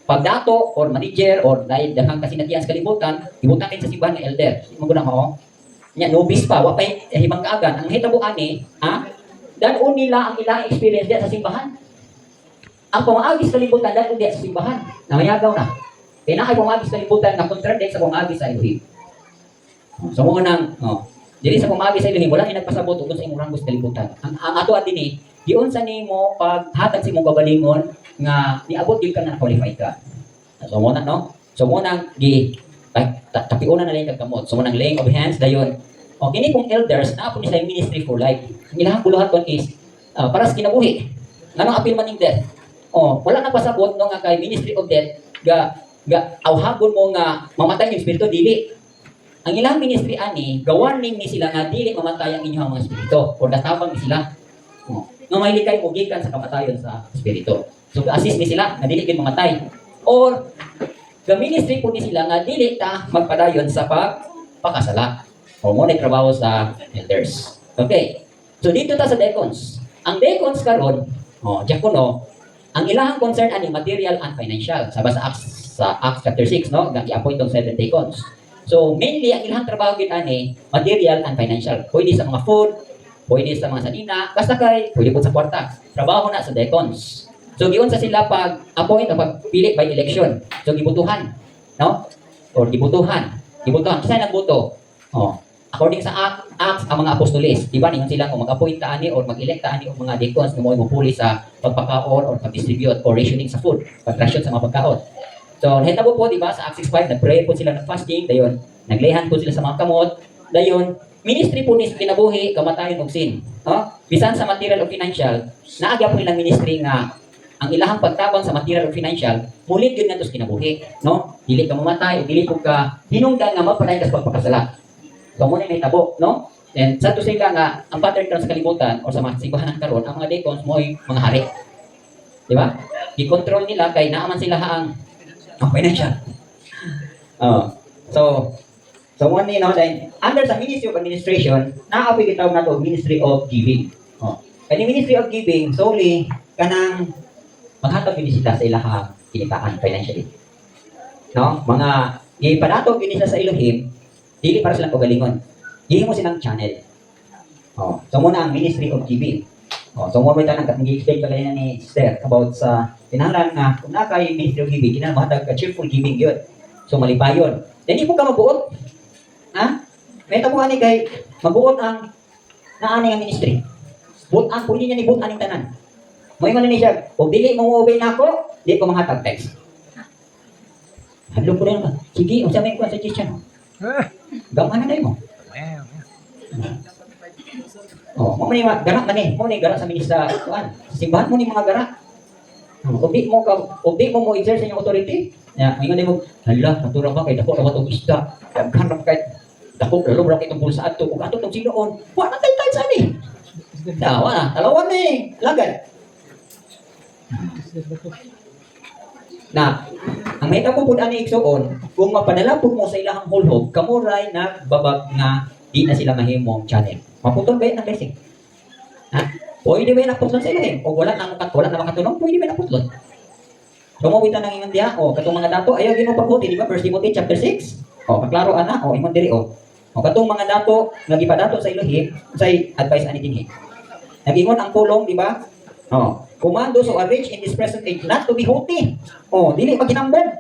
pag dato, or manager, or dahil daghang kasinatian sa kalibutan, ibutan din sa simbahan ng elder. Hindi mo guna mo. Nobis pa, wapay hibang kaagan. Ang hitabuan ni, danon nila ang ilang experience diya sa simbahan. Ang pamagis kalibutan, danon diya sa simbahan. Namayagaw na. Kaya na ay pamagis kalibutan na contradict sa pamagis sa Elohim. So, mo nang, Dili sa pumagi sa ilihim, wala ni nagpasabot ug sa imong rango sa kalibutan. Ang ato at dinhi, diun sa nimo paghatag sa imong gabalingon nga niabot gyud ka na qualified ka. So mo na no? So mo nang tapiuna na lang kagkamot. So mo nang laying of hands dayon. O kini kung elders na po ni sa ministry for life. Ang ilahang buluhaton is para sa kinabuhi. Nganong apil man ning death. O wala na pasabot no nga kay ministry of death ga awhagon mo nga mamatay yung espiritu dili. Ang ilang ministry ani, gawarning ni sila nga dili mamatay ang inyong mga espiritu o databang ni sila. Nga may likay mo gikan sa kamatayon sa espiritu. So assist ni sila nga dili gid mamatay. Or ga-ministry po ni sila nga dili ta magpadayon sa pagpakasala. O mo na trabaho sa elders. Okay. So dito ta sa deacons. Ang deacons karon, diakono, ang ilahang concern ani material and financial. Sa Acts chapter 6 no, gi-appoint tong 7 deacons. So mainly ang ilahang trabaho gid ani material and financial. Pwede sa mga food, pwede sa mga sanina, basta kay pwede po sa kwarta. Trabaho na sa deacons. So giun sa sila pag appoint o pagpili by election. So gibutuhan, no? Or gibutuhan. Kisa nagboto? According sa Acts ang mga apostoles, di ba ningon sila kung mag-appoint ta ani or mag-elect ta ani og mga deacons nga mo puli sa pagpakaon or pag-distribute or rationing sa food, pag-ration sa mga pagkaon. So nahitabo po di ba sa Acts 6:5 nag-pray po sila ng fasting, dayon naglayhan po sila sa mga kamot, dayon ministry po ni kinabuhi kamatayon og sin. Bisan sa material o financial, naagya po ilang ministry nga ang ilahang pagtabang sa material o financial, mulit yun nga ito sa kinabuhi. No? Dili ka mamatay, dili po ka hinungdan nga mapadayon ka sa pagpakasala. So, muna may tabo, no? And sa to sila nga, ang pattern karon sa kalibutan o sa mga simbahan karon, ang mga deacons mo ay mga hari. Di ba? I-control nila kay naaman sila ang financial. So one ni no, then under sa Ministry of Administration, naapoy gitawag nato Ministry of Giving. Kani Ministry of Giving solely kanang maghatag binisita sa ilahang kinitaan financially. No? Mga ipadatog yun sa Elohim, dili para silang kagalingon. Hihimo silang channel. So muna ang Ministry of Giving. So muna ito nang i-explain ka kanina ni Sister about sa pinanglan nga kung na kay Ministry of Giving, kinang mahatag ka cheerful giving yun. So malipayon. Then di po ka mabuot. May tabuhan ni kay mabuot ang naani ang ministry. Buot-an po niya ni buot-an yung tanan. May man ni siya, kung dili mo obey na ako, di ko mahatag text. Hadlo ko rin ka. Sige, unsa may kuha sa Christian. Gaman na mo. Mo ni garak man ni, mo ni garak sa ministra kuan. Simbahan mo ni mga garak. Kung di mo exert sa inyong authority, ngayon mo, hala, natura ba kay dako ra tong isda. Daghan ra kay dako lalo ra kay tong bulsa adto, ug ato tong sinuon. Wa na tay sa ni. Dawa na, talawan ni, lagad. Na, ang may tapong pud ani igsuon, kung mapadala pud mo sa ilahang hulhog, kamuray nagbabag nga di na sila mahimong channel. Maputol ba yan ang blessing? Pwede ba yan naputlon sa ilahim? O wala na makatulong, pwede ba naputlon? So mo bitaw nang ingon diha, katong mga dato ayaw gyud mo pagbuti, di ba? First Timothy chapter 6. Paklaro ana, ingon diri katong mga dato nga gipadato sa ilahim, say advice ani dinhi. Nagingon ang pulong, di ba? Commandos who are rich in this present age not to be haughty. Dili maginambog.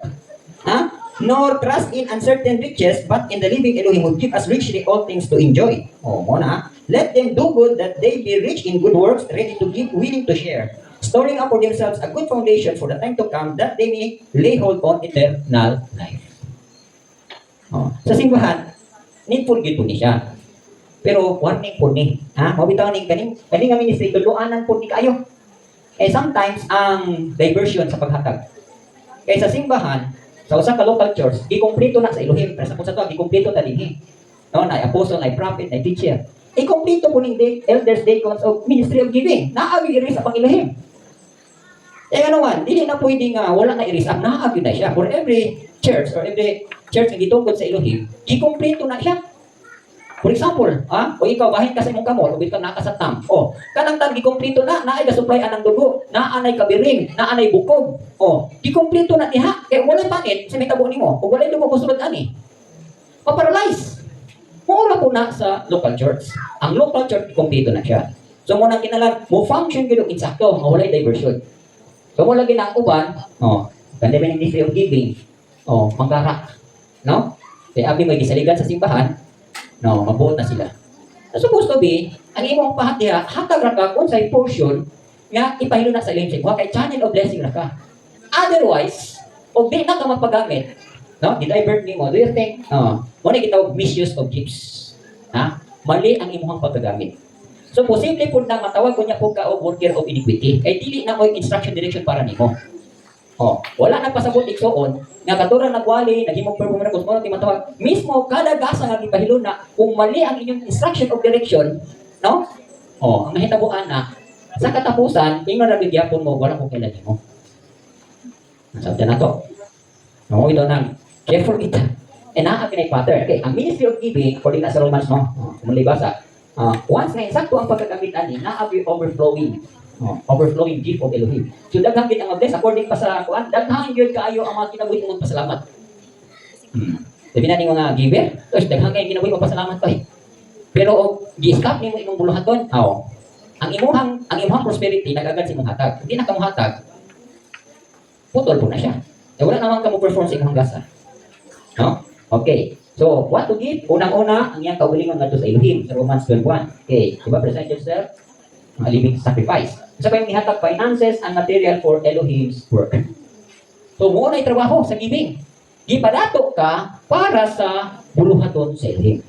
Nor trust in uncertain riches, but in the living Elohim who give us richly all things to enjoy. Muna. Let them do good that they be rich in good works, ready to give, willing to share, storing up for themselves a good foundation for the time to come, that they may lay hold on eternal life. Sa simbahan, needful gid po ni siya. Pero warning po ni. Mabitaw ni kaning nga ministry, tuluanan po ni kayo. Sometimes ang diversion sa paghatag. Kaya sa simbahan, sa usa ka local church, gikumpleto na sa Elohim. Pero sa kung sa to, gikumpleto ta dinhi. Na apostle, na prophet, na teacher. Ikumpleto po ning elders, deacons, o Ministry of Giving. Naagi rin sa pang Elohim. Ano man, dili na pwede nga wala na i-raise up, naagi na siya. For every church or every church na gitungkod sa Elohim, gikumpleto na siya. For example, o ikaw bahin ka sa imong kamot, o ikaw naka sa tam. Kanang tam gikumpleto na, naay ga-supply anang dugo, naanay kabiring, naanay bukog. Gikumpleto na diha. Kaya walay pangit sa may tabo nimo, o walay dugo kusulod ani. Paparalyze. Mura po na sa local church. Ang local church kumpleto na siya. So mo nang kinalag, mo function gyud og insakto, walay diversion. So mo lagi na ang uban, kanda may Ministry of Giving, manggarak. No? Kaya abi may gisaligan sa simbahan, mabuot na sila. Supposed to be, ang imong pahat diha, hatag ra ka kung sa portion nga ipahilo na sa ilihim sa imo, kay channel of blessing ra ka. Otherwise, og di na ka magpagamit, no? Di-divert nimo. Do you think, mo na gitawag misuse of gifts. Ha? Mali ang imong pagkagamit. So, posible po nang matawag ko niya po ka o worker of iniquity. Kay dili na mo instruction direction para nimo. Wala nang pasabot igsoon nga katura nagwali, naghimong performance ko mo matawag. Mismo kada gasa nga gipahilo na kung mali ang inyong instruction of direction, no? Ang mahitabuan na sa katapusan, ingon ra gyapon mo wala ko kailan nimo. Sabi na to. No, ito nang careful kita. And naa pinay pattern. Okay, ang ministry of giving, according na sa Romans, no? Kung libasa, once na insakto ang pagkagamit ani, naabi overflowing. Overflowing gift of Elohim. So daghang gid ang bless according pa sa kuan, daghang gyud kaayo ang mga kinabuhi mong pasalamat. Sabi na ni mga giver, tos daghang kay kinabuhi mong pasalamat pa. Pero og gi-stop nimo imong buluhaton, ang imong prosperity nagagad sa imong hatag. Hindi na kamo hatag, putol po na siya. Wala naman kamo perform sa imong gasa. No? Okay. So, what to give? Unang-una, ang iyang kaugalingon ngadto sa Elohim sa Romans 12:1. Okay, diba present yourself a living sacrifice. Sa pa yung ihatag finances and material for Elohim's work. So, muna trabaho sa giving. Gipadato ka para sa buluhaton sa Elohim.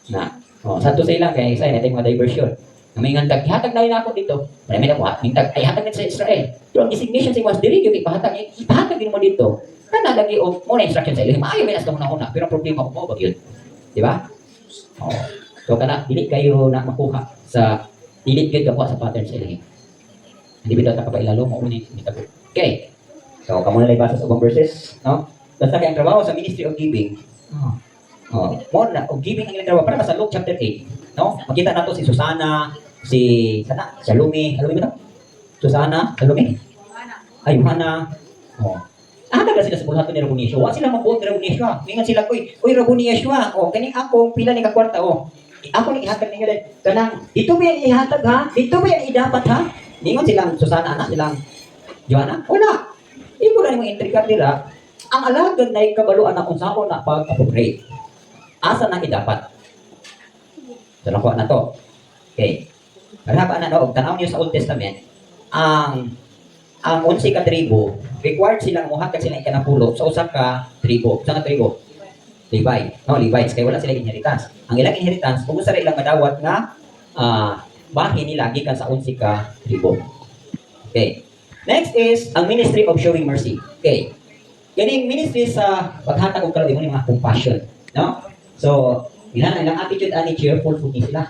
Sa to sa ilang kaya isa natin mga diversion. May ngantag, ihatag na rin ako dito. Marami na po, ay hatag na sa Israel. Pero ang designation sa iwas, diri yung ipahatag din mo dito. Lagi o mo na instruction sa Elohim. Ayaw, may nasa una. Pero problema ko mo, wag yun. Di ba? So, kana, dili kayo na makuha sa dilit good ka sa pattern sa Elohim. Hindi bitaw ta kapailalo mo unin mitabo. Okay. So kamo na lay basa sa ubang verses, no? Basta kay ang trabaho sa ministry of giving. Mo na og giving ang ilang trabaho para sa Luke chapter 8, no? Makita nato si Susana, si Salome ba? Susana, Salome. Ay, Yohana. Kada sila sa bulhaton ni Rabunisyo. Wa sila mabuot ni Rabunisyo. Mingan sila koy Rabunisyo. Kani ako pila ni ka kwarta Ako ni ihatag ninyo din. Kanang, dito ba yan ihatag ha? Dito ba yan idapat ha? Ningon silang Susana anak, silang Joanna? Wala. Iko na yung intrikat nila. Ang alagad na ikabaluan na kung saan na pag-appropriate. Asa na idapat? So, nakuha na to. Okay. Marhaba na no, tanaw niyo sa Old Testament, ang 11 ka tribo, required silang muhatag sila ikanapulo sa usa ka tribo. Sa nga tribo? Levites, kaya wala sila inheritance. Ang ilang inheritance, kung gusto ilang madawat nga bahin nila gikan sa 11 ka tribo. Okay. Next is ang ministry of showing mercy. Okay. Kaning ministry sa paghatag og kalooy mo mga compassion, no? So, ilang attitude ani cheerful food ni sila.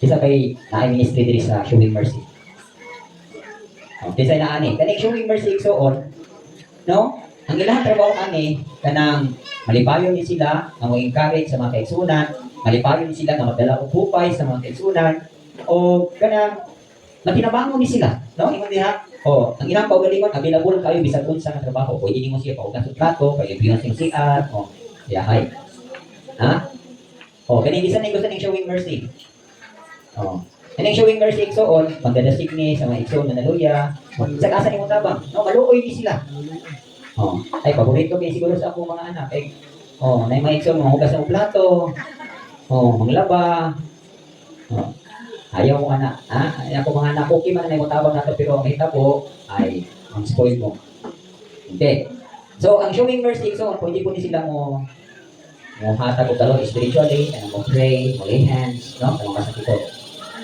Isa kay naay ministry diri sa showing mercy. Kisa na ani, kaning showing mercy igsoon, no? Ang ilang trabaho ani kanang malipayon ni sila nga mo-encourage sa mga kaigsunan, malipayon ni sila nga magdala og hupay sa mga kaigsunan, o kanang matinabangon ni sila, no? Ingon diha, ang ilang kaugalingon available kayo bisag unsa nga trabaho. Pwede nimo siya paugas og plato, pwede biyon sing CR, yahay. Ha? Kaning bisan ni gusto ning showing mercy. Kaning showing mercy igsoon, magdadasig ni sa mga igsoon na naluya, sa asa nimo tabang, no? Maluoy ni sila. Ay, paborito kayo siguro sa akong mga anak. Nay mga igsoon, mahugas ng plato. Manglaba. Ayaw mo anak. Ayaw ko mga anak. Okay man na yung tabang nato, pero ang hitabo ay ang spoil mo. Okay. So, ang showing mercy, so, pwede po ni sila mo hatag o talo spiritually, mo pray, mo lay hands, no? Sa mga kasakit.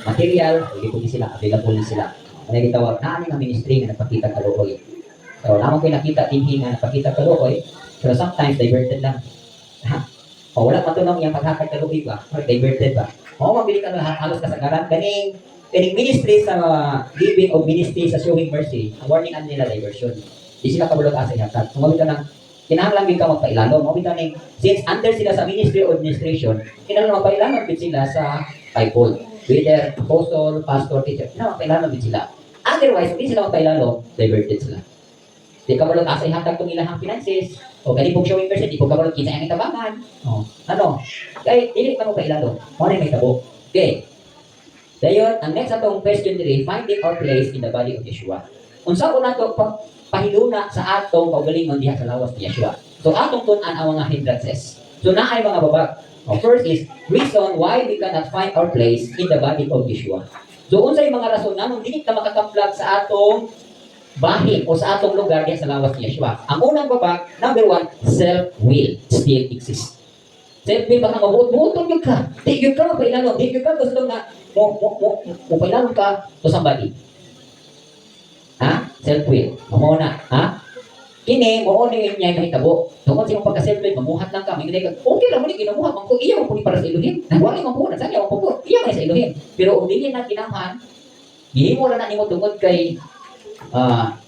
Material, pwede po ni sila, available ni sila. Ano yung tawag, naaning ang ministry na nagpakita kalukoy. So, naman ko nakita, tinhi nga nagpakita kalukoy, pero sometimes diverted lang. Wala matunong yung paghatag kalukoy ba? Or diverted ba? Mabili ka na halos kasagaran. Kaning ministry sa giving o ministry sa showing mercy, ang warning ang nila diversion. Di sila kabulog asa ihatag. Sumabit ka ng, kinahanglan din ka magpailalo. Mabit ka ng, since under sila sa ministry o administration, kinahanglan magpailalo din sila sa fivefold. Whether apostle, pastor, teacher, kinahanglan magpailalo din sila. Otherwise, hindi sila magpailalo, diverted sila. Di ka balot asa ihatag itong ilahang finances, o kani pong showing mercy, di po ka balot kinsa ang itabangan. Kaya, hindi ka mo pailalo. Muna may tabo. Okay. Dayon, ang next atong question diri, finding our place in the body of Yeshua. Unsa una to pahiluna sa atong kaugalingon diha sa lawas ni Yeshua. So atong tun-an ang mga hindrances. So naay mga babag. First is, reason why we cannot find our place in the body of Yeshua. So, unsay mga rason na nung dili ka makakaplag sa atong bahin o sa atong lugar diyan sa lawas ni Yeshua. Ang unang babag, number one, self-will still exists. Self-will baka mabuot-buoton yun ka. Di yun ka mapailalong. Di yun ka gusto na mapailalong ka to somebody. Ha? Self-will. Mamuna. Ha? Kini, mo ni niya mahitabo. Tungkol sa iyong pagka-self-will, mamuhat lang ka. May okay lang mo ni ginamuhat. Kung iya mo para sa Elohim. Nagwali mo po. Nagsanya mo po. Iya mo sa Elohim. Pero kung hindi na kinamhan, gihimo na nimo tungkol kay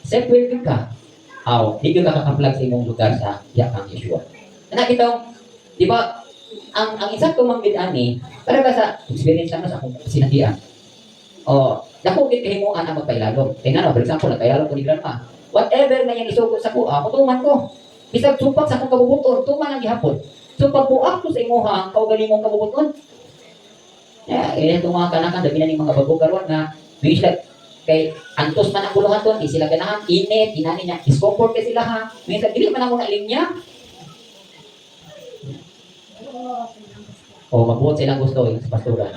self-will ka. Di ka kakaplag sa imong lugar sa yakang Yeshua. Anak itong, di ba, ang isang tumanggit ani, para ba sa experience lang sa akong sinagian. Dako gid kahimuan ang magpailalom. Tingnan for example, nagpailalom ko ni grandma. Whatever na yan isugod sa kuha, mutuman ko. Bisag supak sa akong kabubuton, tuman ang gihapon. So pagbuak ko sa imuha, kaugali mong kabubuton. Ito mga kanakan, dami na ni mga bago karon nga, may sila, kay antos man ang puluhan doon, di sila ganahan, init, inani niya, discomfort kay sila ha. May dili man ako na linya. Magbuot silang gusto yung sa pastoran.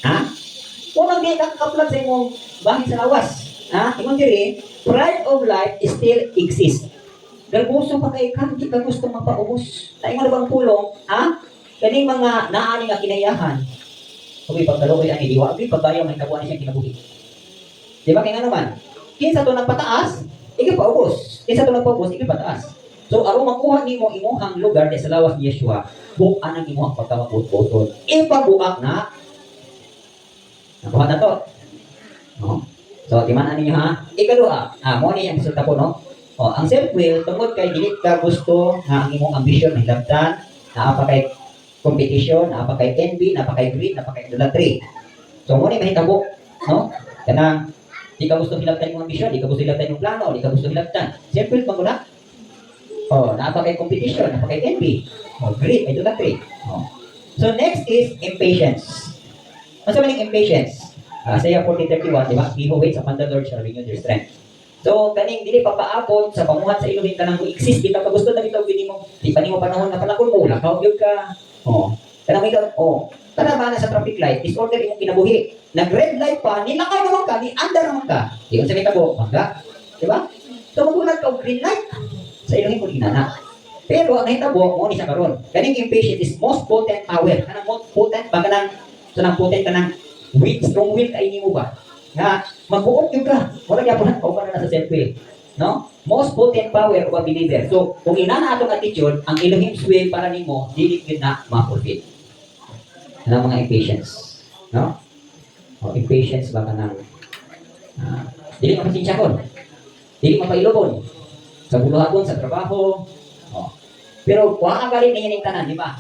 Ha? Unang di kakaplag sa imong bahin sa lawas. Ha? Ingon diri, pride of life still exists. Garbuso pa kay kan, di ka gusto mapaubos. Tayo nga bang pulong, ha? Kaning mga naani nga kinayahan. Kung pagkalukoy ang idiwa, pagbayaw may kabuan siyang kinabuhi. Di ba kaya nga naman? Kinsa to nagpataas, ikaw paubos. Kinsa to nagpaubos, ikaw pataas. So, aron makuha nimo imuhang lugar sa lawas ni Yeshua, bukan ang imuhang pagkamabot-botol. Ipabuak na. Nakuha na to. No? So, timanan ninyo ha. Ikaduha, mo ni ang resulta po, no? Ang self-will, tungkol kay dili ka gusto nga ang imong ambisyon may labdan, naapa kay competition, naapa kay envy, naapa kay greed, naapa kay idolatry. So, mo ni mahitabo, no? Kanang di ka gusto hilabtan yung ambisyon, di ka gusto hilabtan yung plano, di ka gusto hilabtan. Self-will pang guna. Naapa kay competition, naapa kay envy, greed, idolatry. So, next is impatience. Ano sa maning impatience? Isaiah 40:31, di ba? He who waits upon the Lord shall renew their strength. So, kaning dili papaabot sa pamuhat sa Elohim kanang mo exist kita pa gusto na bitaw gini mo. Di pa nimo panahon na panahon mo lakaw gyud ka. Kanang ikaw, tara ba na sa traffic light, disorder imong kinabuhi. Nag-red light pa, nilakaw naman ka, ni-under naman ka. Di ko sabi ka po, bangga. Di ba? So, magulat ka og green light. Sa Elohim ko inana. Pero ang nahitabo mo ni sa karon. Kaning impatience is most potent power. Kanang most potent ba kanang nang potent kanang strong will kay nimo ba? Nga magbuot gyud ka. Wala gyapon ang kauban na sa self-will. No? Most potent power of a believer. So, kung inana atong attitude, ang Elohim's will para nimo dili gyud na ma-fulfill. Ano mga impatience? No? Impatience ba kanang dili mapasensya kon. Dili mapailobon. Sa buluhaton, sa trabaho. Pero kuha ka galing niya ng tanan, di ba?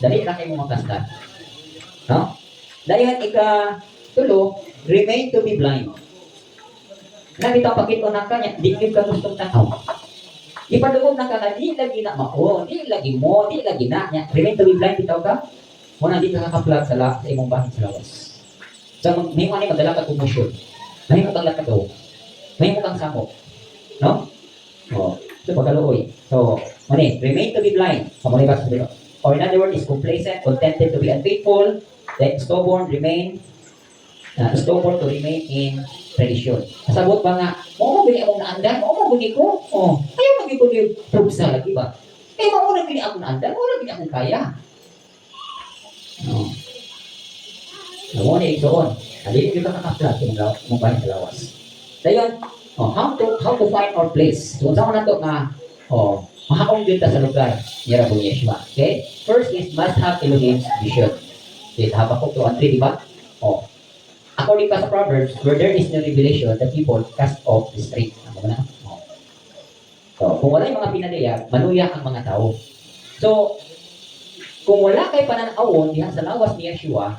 Dali lang kayo makastan. No? Dahil tulo, remain to be blind. Nabitaw pakito na kanya, di ka gustong tanaw. Ipadugog na ka na, di lagi na mao, di lagi mo, di lagi na. Remain to be blind, bitaw ka. Muna di ka kakaplag sa imong bahin sa lawas. So, may mga magdala ka kumusyon. May mga kang lakato. May mga kang samok. No? So, pagkaluoy. So, remain to be blind. Or in other words, is complacent, contented to be unfaithful, then stubborn to remain in tradition. Kasabot ba nga, mo bili akong naandan, mo bili ko, ayaw magiging ko yung trubsa lagi ba? Mo bili akong naandan, mo bili akong kaya. Mo na itoon. Halili ko kakaplat mong bahin sa lawas. Dayon, how to find our place. So, saan na ito nga, mahakong dito sa lugar ni Rabbi Yeshua. Okay? First is, must have Elohim's vision. Okay, Habakuk 2:3, di ba? According pa sa Proverbs, where there is no revelation, the people cast off the straight. Ano na? So, kung wala yung mga pinadaya, manuya ang mga tao. So, kung wala kay pananawon diha sa lawas ni Yeshua,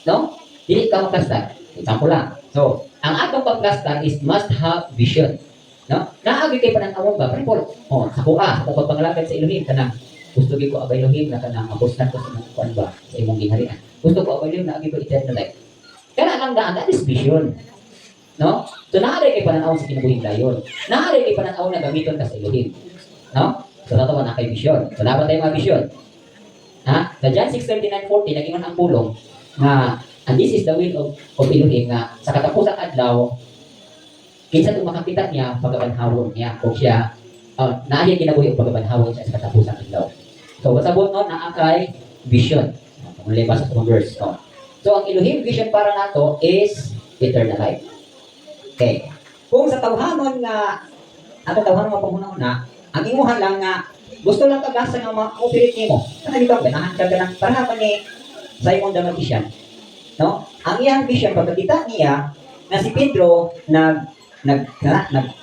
no? Dili ka makastan. Example lang. So, ang atong pagkastan is must have vision. No? Naagi kay pananawon ba? Pero sa kuha, sa pagpangalagad sa Elohim kanang gusto gyud ko abay Elohim na kanang mapustan ko sa mga kuan ba sa imong ginharian. Gusto ko abay Elohim na agi ko eternal life. Kana lang daan, that is vision. No? So naari kay pananawon sa kinabuhing dayon. Naari kay pananawon na gamiton ka sa Elohim. No? So natawan na kay vision. So dapat tayo mga vision. Ha? Sa John 6:39-40 nagingon ang pulong nga and this is the will of Elohim nga sa katapusang adlaw kinsa itong makakita niya pagabanhawon niya o siya naaya kinabuhi o pagabanhawon siya sa katapusang adlaw. So pasabot no naa kay vision. Kung libas sa verse no. So ang Elohim vision para nato is eternal life. Okay. Kung sa tawhanon nga ato tawhanon nga panghuna-una, ang imuha lang nga gusto lang kagasa nga ma-operate nimo. Kana dito ganahan ka ganang para pa ni Simon the Magician. No? Ang iyang vision pagkakita niya na si Pedro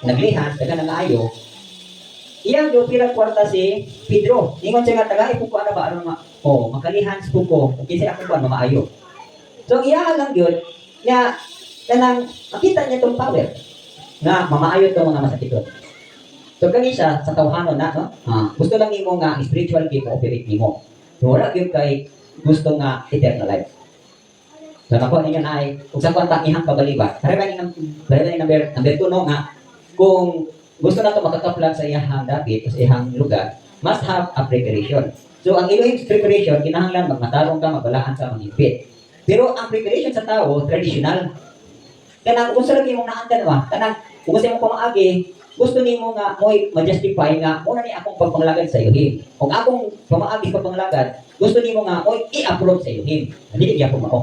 naglihas daga nang ayo. Iyang do pirang kwarta si Pedro. Ingon siya nga taga ipuko ana ba aron makalihans puko. Kinsa ako ba maayo. So iya lang gyud nga kanang makita niya tong power na mamaayo tong mga masakiton. So kani siya sa tawhanon na no? Gusto lang nimo nga spiritual gift operate nimo. Wala gyud kay gusto nga eternal life. So ako ninyo na ay kung sa kontak ihang kabaliba. Karabay number 2 no nga kung gusto na to makakaplag sa iyang dapit o sa iyang lugar, must have a preparation. So ang Elohim's preparation kinahanglan magmatarong ka, magbalaan ka, manghigpit. Pero ang preparation sa tao traditional. Kanang kung sa lagi mong naandan ba, kanang kung gusto mo pamaagi, gusto nimo nga mo'y ma-justify nga muna ni akong pagpanglagad sa Elohim. Kung akong pamaagi pagpanglagad, gusto nimo nga mo'y i-approve sa Elohim. Dili gyud ako mao.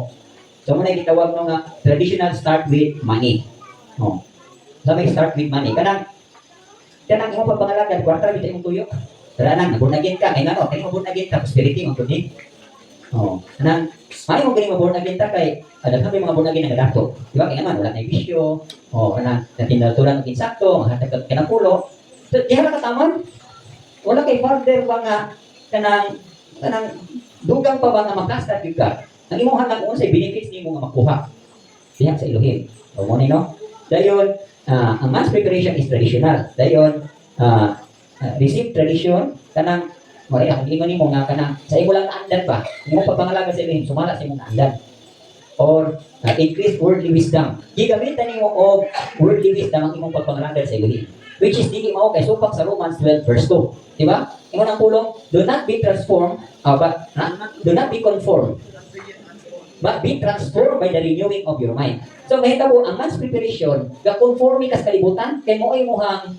So muna gitawag no nga traditional start with money. No. So may start with money. Kanang imong pagpangalagad kwarta bitaw imong tuyo. Tara nang nabunagin ka, kay ngano, kay mo bunagin ka prosperity mo pud kanang may mo gani maborn again ta kay daghan may mga born again nga dato. Di ba kay naman wala nay bisyo. Kanang natinatulan og insakto, mahatag kanang pulo. So diha ka tamon. Wala kay further ba nga kanang dugang pa ba nga makasta gyud ka. Ang imong hanap unsay benefits nimo nga makuha diha sa Elohim. O mo ni no? Dayon ang mass preparation is traditional. Dayon receive tradition kanang wala akong ingon nimo nga kanang sa imo lang naandan ba? Imo pagpangalaga sa Elohim sumala sa imong naandan. Or increase worldly wisdom. Gigamitan nimo og worldly wisdom ang imong pagpangalaga sa Elohim. Which is dili mao kay supak sa Romans 12 verse 2. Di ba? Ingon ang pulong, do not be transformed, do not be conformed, but be transformed by the renewing of your mind. So mahitabo ang man's preparation, ga-conforme ka sa kalibutan kay mo imuhang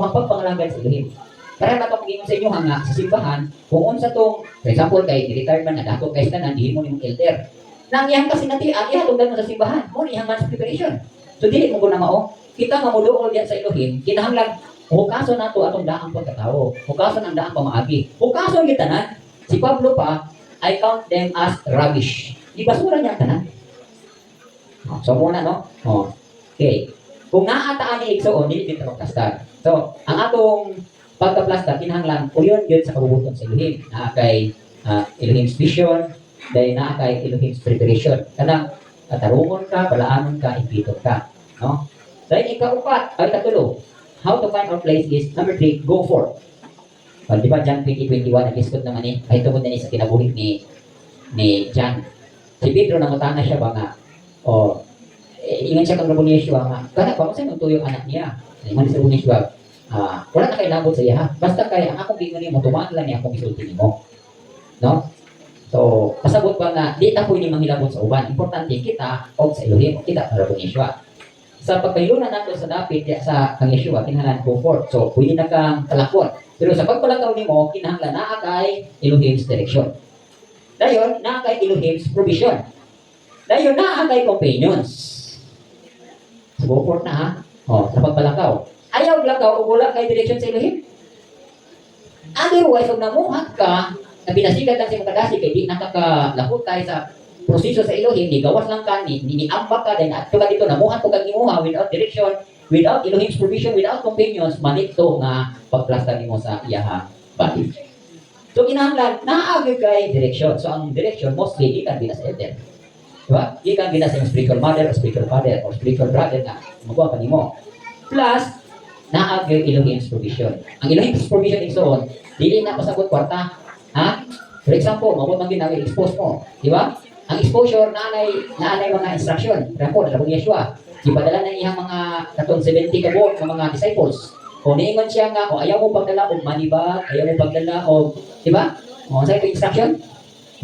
pagpangalagad sa Elohim. Para nato pag sa inyo nga sa simbahan, kung unsa tong for example kay retired man na dato kay tanan dihi mo nimong elder. Nang iyang kasinatian ihatugdan mo sa simbahan, mo iyang man's preparation. So dili mo guna mao, kita nga moduol diyan sa Elohim, kinahanglan hukason nato atong daang pagkatao. Hukason ang daang pamaagi. Hukason gyud tanan. Si Pablo pa, I count them as rubbish. Di basura niya tanan. So muna no. Okay. Kung naataan ni igsoon dili dito magplastar. So ang atong pagka-plastar kinahanglan uyon gyud sa kabubuton sa Elohim. Naa kay Elohim's vision, dahil naa kay Elohim's preparation. Kanang tarungon ka, balaanon ka, impiton ka, no? Dahil ikaupat ay katulo. How to find our place is number 3, go forth. Well, di ba John 20:21 nag-iskot naman ay tungod na sa kinabuhi ni John. Si Pedro nangutana siya ba nga ingon siya kang Rabon Yeshua nga kana ba kung saan tuyong anak niya. Ingon si Rabon Yeshua wala na kay labot sa iya. Basta kay ang akong gingon nimo tumaan lang niya akong isulti nimo. No? So, pasabot ba nga di ta pwede manghilabot sa uban. Importante kita og sa Elohim, kita sa Rabon Yeshua. Sa pagkayunan nato sa dapit sa kang Yeshua kinahanglan go forth. So, pwede na kang talakon. Pero sa pagpalakaw nimo kinahanglan naa kay Elohim's direction. Dayon naa kay Elohim's provision. Dayon naa kay companions. So, go forth na ha. Sa pagpalakaw. Ayaw lakaw o wala kay direction sa Elohim. Otherwise, kung namuhat ka, na pinasigat lang sa mga kadasi, kaya di nakakalahot tayo sa proseso sa Elohim, ni gawas lang ka, ni ambak ka, dahil at ka dito, namuhat ko kag imuha without direction, without Elohim's provision, without companions, manito nga pagplasta mo sa iyaha body. So, kinahanglan, naagay kay direction. So, ang direction, mostly, ikan binas elder. Diba? Ikan binas yung spiritual mother, or spiritual father, or spiritual brother na magawa pa mo. Plus, naagay Elohim's provision. Ang Elohim's provision is on, dili na pasabot kwarta. Ha? For example, mabot man ginawin expose mo, di ba? Ang exposure naanay mga instruction. For example, sa Yeshua, ipadala na iyang mga katong 70 kabot ng mga disciples. Kung niingon siya nga, kung ayaw mo pagdala og money bag, ayaw mo pagdala og, di ba? O, sa ito instruction?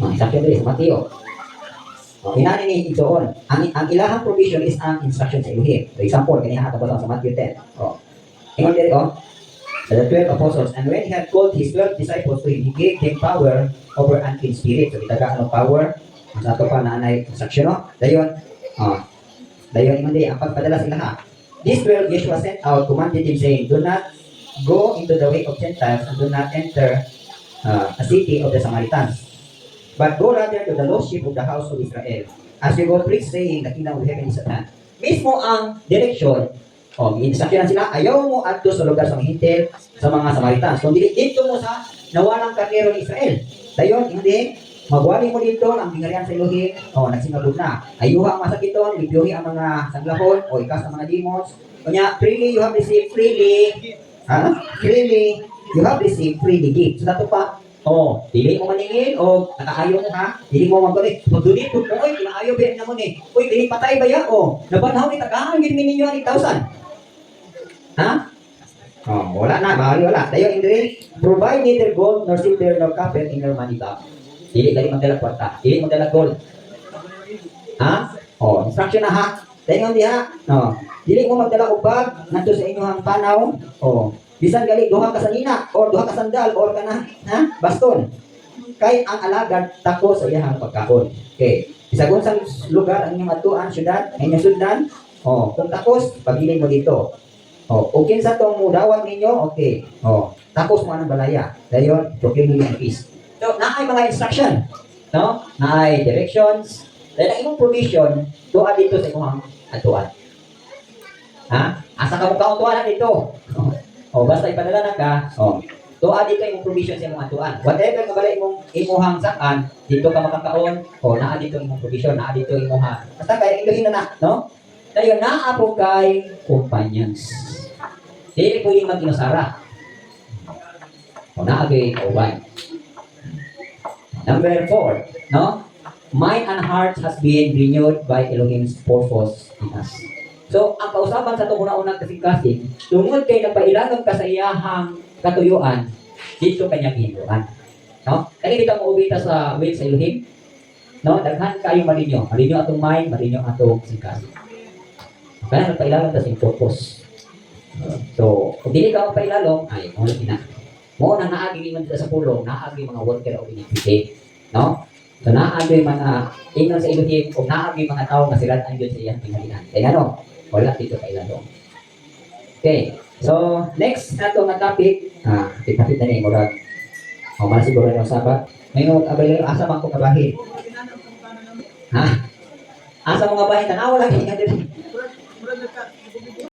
O, instruction dili sa Mateo. O, inani ni doon. Ang ilahang provision is ang instruction sa Elohim. For example, kaniya katapos sa Matthew 10. O, ingon diri o, the 12 apostles, and when he had called his 12 disciples to him, he gave them power over unclean spirits. So, itaga ano power? Sa ato pa na anay instruction, no? Dayon, dayon ingon diri ang pagpadala sa ilaha. These 12 Yeshua sent out, commanded him, saying, do not go into the way of Gentiles and do not enter a city of the Samaritans, but go rather to the lost sheep of the house of Israel. As you go, preach, saying, the kingdom of heaven is at hand. Mismo ang direksyon, instruction sila, ayaw mo adto sa lugar sa mga hintil, sa mga Samaritans. Kung dito mo sa nawalang karnero ni Israel. Dayon, hindi, magwali mo dito ang bingarihan sa Elohim, nagsingabog na. Ayuha ang masakiton, libyohi ang mga sanglahon, o ikas ang mga demons. Kanya, freely you have received, freely, freely you have received, freely give. So, dato pa, dili mo maningin, o nakaayo mo ha, dili mo magkulit. So, dili po, oy, kinaayo ba naman eh. Uy, dili patay ba yan? Nabanhaw ni tagaan, gini ninyo ang 8,000. Ha? Wala na, mahali wala. Tayo, Indri, provide neither gold, nor silver, nor copper in your money bag. Dili gali magdala kwarta, dili magdala gold. Ha? Instruction na ha. Tayo, hindi ha. Dili mo magdala og bag, nanto sa inyong panaw. Bisan gali, duha ka sa nina, or duha ka sandal, or kana, baston. Kay ang alagad, tako sa iyahang pagkaon. Okay. Isagon sa lugar, ang inyong atuan, syudad, ang inyong suddan, kung takos, pagilin mo dito. Okay sa itong mudawat ninyo, okay. Tapos mo anong balaya. Dayon, proclaim yung peace. So, naay mga instruction. No? Naay directions. Dahil ang imong provision, doa dito sa imong atuan. Ha? Asa ka mo kauntuan dito? Basta ipadala na ka, doa dito imong provision sa imong atuan. Whatever kabala imuhang sakan, dito ka makakaon, naa dito imong provision, naa dito imuha. Basta kaya iluhin na, no? Dayon, naa po kay companions. Dili po yung mag-inusara. Naagay kauban. Number 4, no? Mind and heart has been renewed by Elohim's purpose in us. So, ang kausapan sa itong unang kasing-kasing, tungod kay napailangan ka sa iyahang katuyuan, dito kanya ginuan. No? Kaya dito mo ubita sa will sa Elohim, no? Daghan kayo marinyo. Marinyo atong mind, marinyo atong kasing-kasing. Kaya napailalong tas yung purpose. So, kung dili ka magpailalong, ay, muna na. Muna naagi man sa pulong, naagi mga worker of iniquity. No? So, naagi mga ingon sa Elohim, kung naagi mga tao na sila ang Diyos sa iyang pinalihan. Kaya ano, wala dito kailalong. Okay. So, next nato nga topic, tipapit na yung murag. Mara siguro yung sabat. May mga asa man ko kabahin. Ha? Asa mga bahin, tanaw lagi nga din.